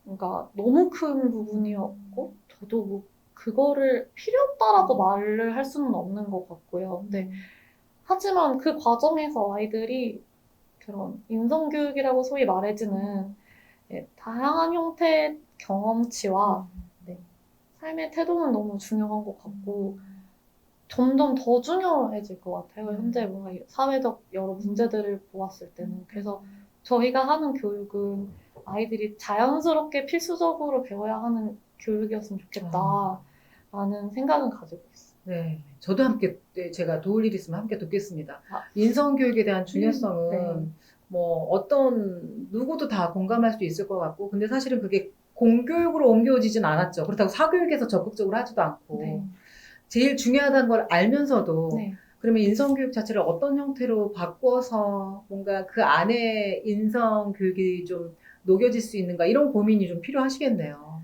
뭔가 너무 큰 부분이었고 저도 뭐 그거를 필요 없다라고 말을 할 수는 없는 것 같고요. 근데 하지만 그 과정에서 아이들이 그런 인성교육이라고 소위 말해지는 다양한 형태의 경험치와 삶의 태도는 너무 중요한 것 같고 점점 더 중요해질 것 같아요. 현재 뭔가 사회적 여러 문제들을 보았을 때는. 그래서 저희가 하는 교육은 아이들이 자연스럽게 필수적으로 배워야 하는 교육이었으면 좋겠다라는 생각은 가지고 있어요. 네, 저도 함께 제가 도울 일 있으면 함께 돕겠습니다. 인성 교육에 대한 중요성은 뭐 어떤 누구도 다 공감할 수 있을 것 같고, 근데 사실은 그게 공교육으로 옮겨지진 않았죠. 그렇다고 사교육에서 적극적으로 하지도 않고, 제일 중요하다는 걸 알면서도 그러면 인성 교육 자체를 어떤 형태로 바꿔서 뭔가 그 안에 인성 교육이 좀 녹여질 수 있는가 이런 고민이 좀 필요하시겠네요.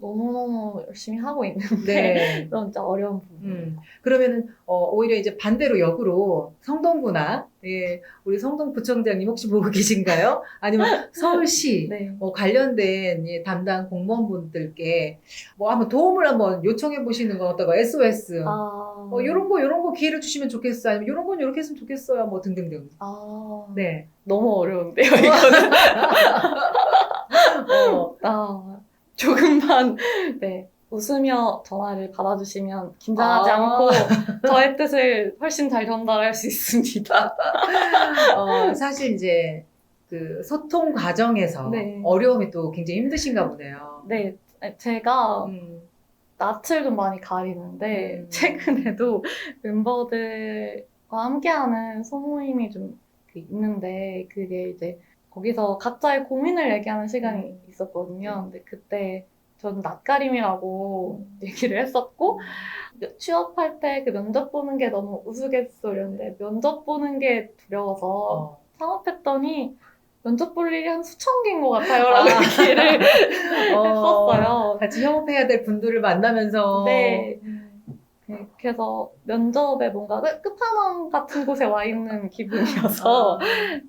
너무너무 열심히 하고 있는데 네. 그런 진짜 어려운 부분. 그러면은 오히려 이제 반대로 역으로 성동구나 예, 우리 성동구청장님 혹시 보고 계신가요? 아니면 서울시 네. 관련된 예, 담당 공무원분들께 뭐 한번 도움을 한번 요청해 보시는 건 어떨까요? SOS. 요런 거 기회를 주시면 좋겠어. 아니면 요런 건 요렇게 했으면 좋겠어요. 뭐 등등등. 네. 너무 어려운데요, 이거는. 조금만, 네. 웃으며 전화를 받아주시면 긴장하지 않고 저의 뜻을 훨씬 잘 전달할 수 있습니다. 사실 이제 그 소통 과정에서 네. 어려움이 또 굉장히 힘드신가 보네요. 네. 제가 음, 낯을 좀 많이 가리는데 음. 최근에도 멤버들과 함께하는 소모임이 좀 있는데 그게 이제 거기서 각자의 고민을 얘기하는 시간이 있었거든요. 근데 그때 저는 낯가림이라고 얘기를 했었고 취업할 때 그 면접 보는 게 너무 우스갯소리였는데 면접 보는 게 두려워서 어. 창업했더니 면접 볼 일이 한 수천 개인 것 같아요. 라고 얘기를 했었어요. 같이 협업해야 될 분들을 만나면서. 네. 네, 그래서 면접에 뭔가 끝판왕 같은 곳에 와 있는 기분이어서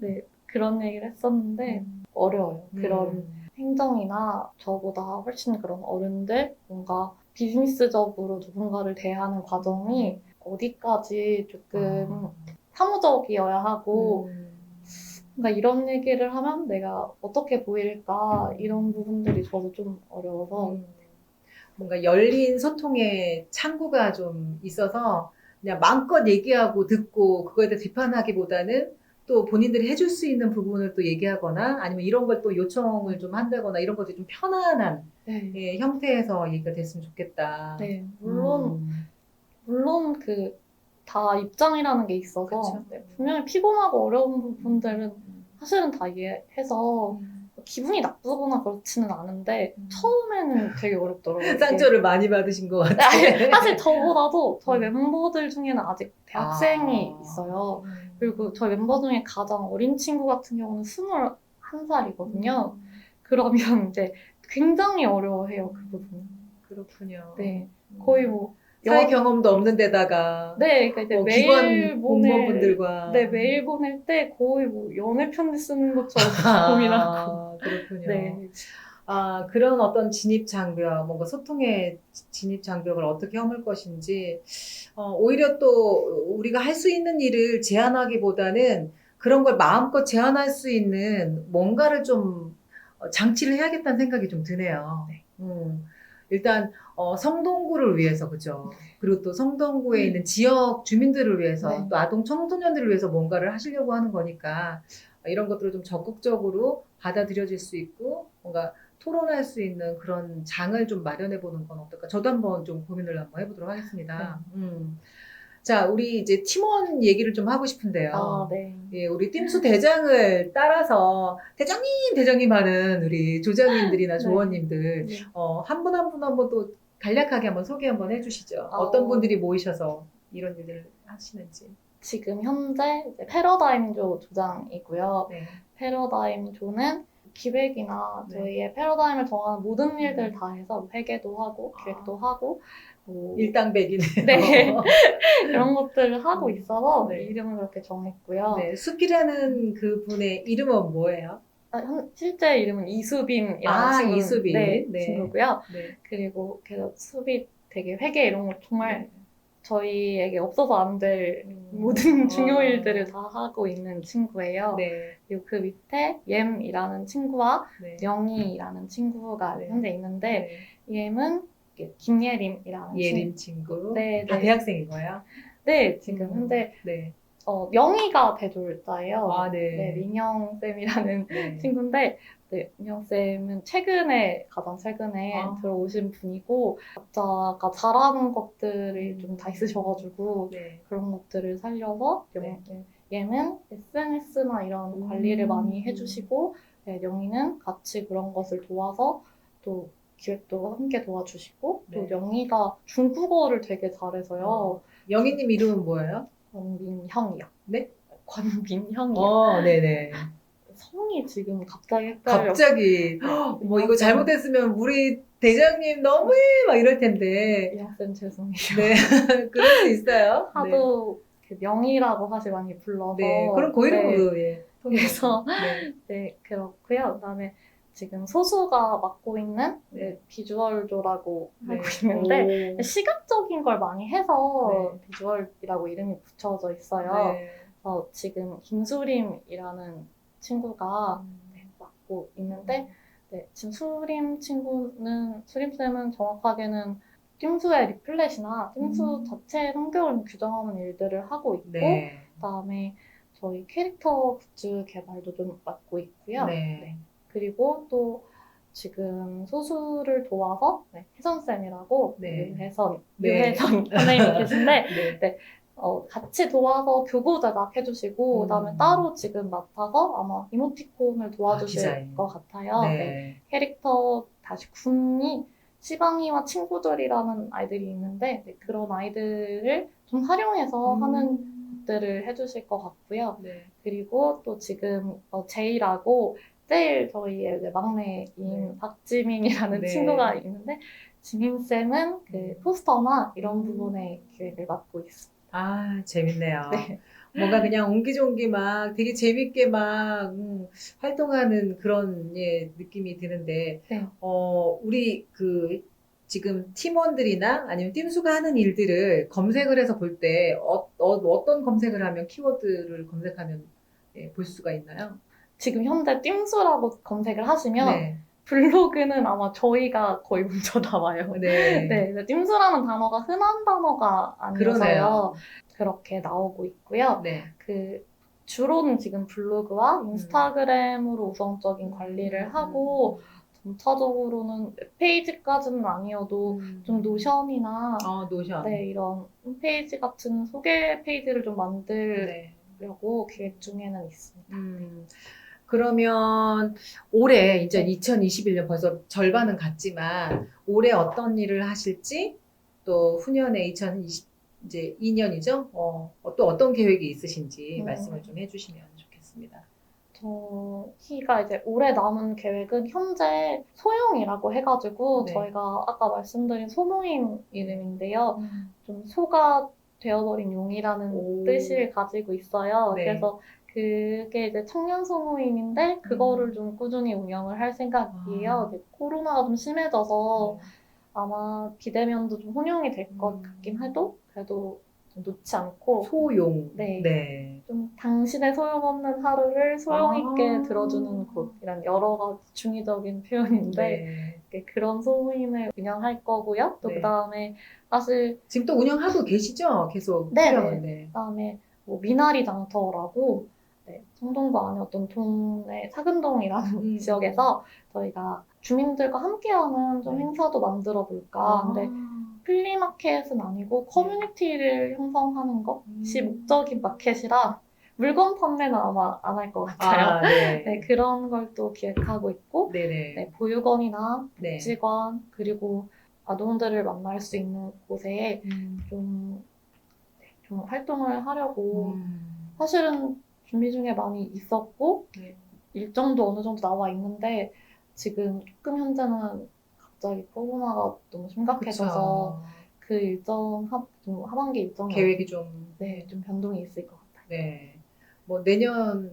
네, 그런 얘기를 했었는데 어려워요. 그런 행정이나 저보다 훨씬 그런 어른들 뭔가 비즈니스적으로 누군가를 대하는 과정이 어디까지 조금 사무적이어야 하고 그러니까 이런 얘기를 하면 내가 어떻게 보일까 이런 부분들이 저도 좀 어려워서 뭔가 열린 소통의 창구가 좀 있어서 그냥 마음껏 얘기하고 듣고 그거에 대해 비판하기보다는 또 본인들이 해줄 수 있는 부분을 또 얘기하거나 아니면 이런 걸 또 요청을 좀 한다거나 이런 것들이 좀 편안한 네. 예, 형태에서 얘기가 됐으면 좋겠다. 네, 물론 그 다 입장이라는 게 있어서 그쵸. 네, 분명히 피곤하고 어려운 부분들은 사실은 다 이해해서 기분이 나쁘거나 그렇지는 않은데 처음에는 되게 어렵더라고요. 이게. 상처를 많이 받으신 것 같아요. 아니, 사실 저보다도 저희 멤버들 중에는 아직 대학생이 있어요. 그리고 저희 멤버 중에 가장 어린 친구 같은 경우는 21살이거든요. 그러면 이제 굉장히 어려워해요, 그 부분. 그렇군요. 네, 거의 뭐 사회 경험도 없는 데다가 네, 그러니까 이제 기관 메일 공무원분들과 네, 메일 보낼 때 거의 뭐 연애 편지 쓰는 것처럼 고민하고. 그렇군요. 네. 그런 어떤 진입 장벽, 뭔가 소통의 진입 장벽을 어떻게 허물 것인지, 오히려 또 우리가 할 수 있는 일을 제한하기보다는 그런 걸 마음껏 제한할 수 있는 뭔가를 좀 장치를 해야겠다는 생각이 좀 드네요. 네. 일단, 성동구를 위해서, 그죠? 그리고 또 성동구에 있는 지역 주민들을 위해서, 네. 또 아동 청소년들을 위해서 뭔가를 하시려고 하는 거니까, 이런 것들을 좀 적극적으로 받아들여질 수 있고, 뭔가 토론할 수 있는 그런 장을 좀 마련해 보는 건 어떨까? 저도 한번 좀 고민을 한번 해보도록 하겠습니다. 자, 우리 이제 팀원 얘기를 좀 하고 싶은데요. 네. 예, 우리 팀수 대장을 따라서 대장님 하는 우리 조장님들이나 네. 조원님들, 네. 한 분 한 분 한번 또 간략하게 한번 소개 한번 해주시죠. 어떤 분들이 모이셔서 이런 일을 하시는지. 지금 현재 이제 패러다임조 조장이고요. 네. 패러다임조는 기획이나 네. 저희의 패러다임을 정하는 모든 일들 다 해서 회계도 하고 기획도 하고 뭐 일당백이네요. 네. 그런 것들을 하고 있어서 네. 이름을 그렇게 정했고요. 네, 숲이라는 그 분의 이름은 뭐예요? 실제 이름은 이수빈이라는 이수빈. 네, 네. 친구고요. 네. 그리고 그래서 숲이 되게 회계 이런 걸 정말 저희에게 없어서 안 될 모든 중요 일들을 다 하고 있는 친구예요. 네. 그리고 그 밑에 옘이라는 친구와 네. 영희라는 친구가 네. 현재 있는데 네. 옘은 김예림이라는 예림 친구. 네, 다 네. 대학생인 거예요? 네, 지금 현재 네. 영희가 대졸자예요. 네. 네, 민영쌤이라는 네. 친구인데, 네, 민영쌤은 가장 최근에 들어오신 분이고, 각자가 잘하는 것들이 좀 다 있으셔가지고, 네. 그런 것들을 살려서, 네. 얘는 SNS나 이런 관리를 많이 해주시고, 네, 영희는 같이 그런 것을 도와서, 또 기획도 함께 도와주시고, 네. 또 영희가 중국어를 되게 잘해서요. 영희님 이름은 뭐예요? 권민형이요. 네? 권민형이요. 네네. 성이 지금 갑자기 헷갈려. 갑자기 뭐 이거 잘못했으면 우리 대장님 너무해 막 이럴 텐데. 이학생 죄송해요. 네, 그럴 수 있어요. 하도 그 명이라고 사실 많이 불러서. 네, 그럼 고이름으로 예. 그래서 네. 네, 그렇고요. 그다음에 지금 소수가 맡고 있는 네. 비주얼조라고 네. 하고 있는데 오. 시각적인 걸 많이 해서 네. 비주얼이라고 이름이 붙여져 있어요. 네. 지금 김수림이라는 친구가 네, 맡고 있는데 네, 지금 수림쌤은 정확하게는 띵수의 리플렛이나 띵수 자체의 성격을 규정하는 일들을 하고 있고 네. 그다음에 저희 캐릭터 굿즈 개발도 좀 맡고 있고요. 네. 그리고 또 지금 소수를 도와서 혜선쌤이라고 네. 유혜선 네. 선생님이 계신데 네. 같이 도와서 교구 제작 해주시고 그다음에 따로 지금 맡아서 아마 이모티콘을 도와주실 디자인. 것 같아요. 네. 네. 캐릭터 다시 군이 시방이와 친구들이라는 아이들이 있는데 네, 그런 아이들을 좀 활용해서 하는 것들을 해주실 것 같고요. 네. 그리고 또 지금 제이라고 제일 저희의 이제 막내인 네. 박지민이라는 네. 친구가 있는데 지민쌤은 그 포스터나 이런 부분의 기획을 맡고 있습니다. 아, 재밌네요. 네. 뭔가 그냥 옹기종기 막 되게 재밌게 막 활동하는 그런 예, 느낌이 드는데, 네. 우리 그 지금 팀원들이나 아니면 팀수가 하는 일들을 검색을 해서 볼 때 어떤 검색을 하면 키워드를 검색하면 예, 볼 수가 있나요? 지금 현재 띵수라고 검색을 하시면 네. 블로그는 아마 저희가 거의 먼저 나와요. 네. 네, 띵수라는 단어가 흔한 단어가 아니어서요. 그러네요. 그렇게 나오고 있고요. 네. 주로는 지금 블로그와 인스타그램으로 우선적인 관리를 하고 점차적으로는 웹페이지까지는 아니어도 좀 노션이나 노션. 네, 이런 홈페이지 같은 소개 페이지를 좀 만들려고 계획 중에는 있습니다. 그러면 올해 이제 2021년 벌써 절반은 갔지만 올해 어떤 일을 하실지 또 후년에 2022년이죠? 또 어떤 계획이 있으신지 말씀을 좀 해주시면 좋겠습니다. 저희가 이제 올해 남은 계획은 현재 소용이라고 해가지고 네. 저희가 아까 말씀드린 소모임 이름인데요. 좀 소가 되어버린 용이라는 뜻을 가지고 있어요. 네. 그래서 그게 이제 청년 소모임인데 그거를 좀 꾸준히 운영을 할 생각이에요. 코로나가 좀 심해져서 아마 비대면도 좀 혼용이 될 것 같긴 해도 그래도 좀 놓지 않고 소용. 네. 좀 당신의 소용없는 하루를 소용있게 들어주는 곳이란 여러 가지 중의적인 표현인데 그런 소모임을 운영할 거고요. 또 네. 그다음에 사실 지금 또 운영하고 계시죠? 계속. 네. 그다음에 뭐 미나리 장터라고 성동구 안에 어떤 동네 사근동이라는 지역에서 저희가 주민들과 함께하는 좀 행사도 만들어 볼까. 근데 플리마켓은 아니고 커뮤니티를 형성하는 것이 목적인 마켓이라 물건 판매는 아마 안 할 것 같아요. 네, 그런 걸 또 기획하고 있고 보육원이나 복지관 그리고 아동들을 만날 수 있는 곳에 좀 활동을 하려고 사실은 준비 중에 많이 있었고 일정도 어느 정도 나와 있는데 지금 조금 현재는 갑자기 코로나가 너무 심각해져서 그 일정 하반기 일정이 계획이 좀 변동이 있을 것 같아요. 네. 뭐 내년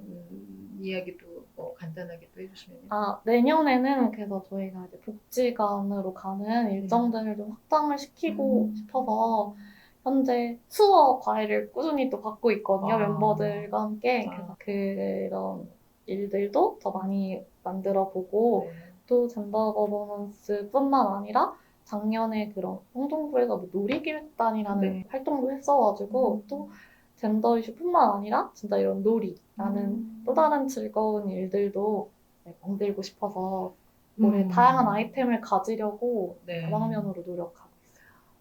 이야기도 뭐 간단하게 또 해주시면. 내년에는 그래서 저희가 이제 복지관으로 가는 일정들을 좀 확장을 시키고 싶어서 현재 수어 과외를 꾸준히 또 받고 있거든요. 멤버들과 함께. 그래서 그런 일들도 더 많이 만들어 보고 또 젠더 거버넌스뿐만 아니라 작년에 그런 홍동구에서 뭐 놀이기획단이라는 활동도 했어가지고 또 젠더 이슈뿐만 아니라 진짜 이런 놀이라는 또 다른 즐거운 일들도 만들고 싶어서 올해 다양한 아이템을 가지려고 다방면으로 노력하고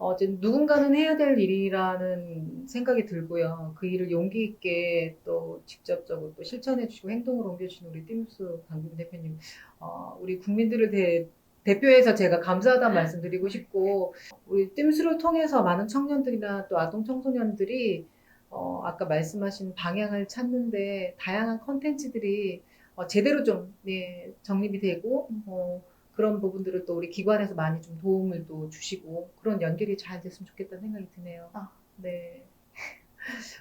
있어요. 누군가는 해야 될 일이라는 생각이 들고요. 그 일을 용기 있게 또 직접적으로 또 실천해 주시고 행동으로 옮겨주신 우리 띵수 강균 대표님, 우리 국민들을 대표해서 제가 감사하다는 말씀 드리고 싶고, 우리 띵수를 통해서 많은 청년들이나 또 아동 청소년들이 아까 말씀하신 방향을 찾는데 다양한 컨텐츠들이 제대로 좀 네, 정립이 되고 그런 부분들을 또 우리 기관에서 많이 좀 도움을 또 주시고 그런 연결이 잘 됐으면 좋겠다는 생각이 드네요. 아. 네.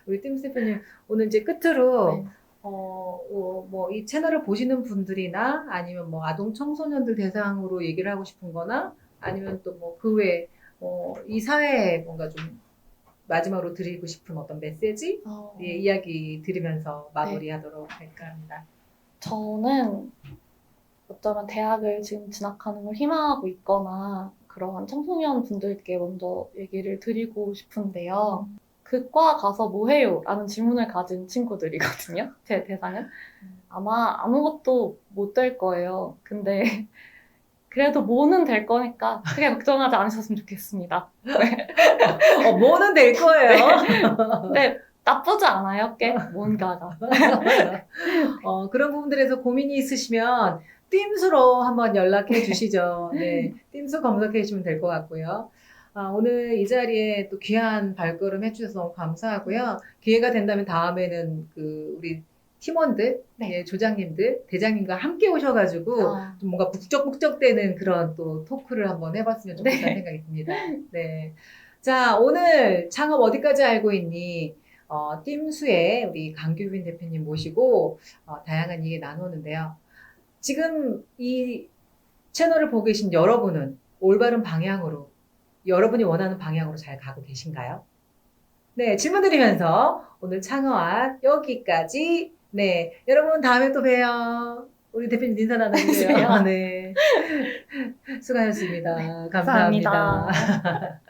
우리 띵스 대표님 오늘 이제 끝으로 네. 뭐 이 채널을 보시는 분들이나 아니면 뭐 아동 청소년들 대상으로 얘기를 하고 싶은 거나 아니면 또 뭐 그 외에 이 사회에 뭔가 좀 마지막으로 드리고 싶은 어떤 메시지? 예, 이야기 들으면서 마무리하도록 할까 합니다. 저는 어쩌면 대학을 지금 진학하는 걸 희망하고 있거나 그러한 청소년 분들께 먼저 얘기를 드리고 싶은데요. 그 과 가서 뭐 해요? 라는 질문을 가진 친구들이거든요. 제 대상은. 아마 아무것도 못 될 거예요. 근데 그래도 뭐는 될 거니까 크게 걱정하지 않으셨으면 좋겠습니다. 뭐는 될 거예요. 근데 나쁘지 않아요, 꽤 뭔가가. 그런 부분들에서 고민이 있으시면 띵수로 한번 연락해 주시죠. 네, 띵수 검색해 주시면 될 것 같고요. 오늘 이 자리에 또 귀한 발걸음 해주셔서 너무 감사하고요. 기회가 된다면 다음에는 우리 팀원들, 네. 예, 조장님들, 대장님과 함께 오셔가지고 좀 뭔가 북적북적되는 그런 또 토크를 한번 해봤으면 좋겠다는 네. 생각이 듭니다. 네. 자, 오늘 창업 어디까지 알고 있니? 띵수의 우리 강규빈 대표님 모시고 다양한 얘기 나누는데요. 지금 이 채널을 보고 계신 여러분은 올바른 방향으로 여러분이 원하는 방향으로 잘 가고 계신가요? 네, 질문 드리면서 오늘 창어학 여기까지. 네, 여러분 다음에 또 봬요. 우리 대표님 인사 나눠주세요. 네, 수고하셨습니다. 감사합니다. 감사합니다.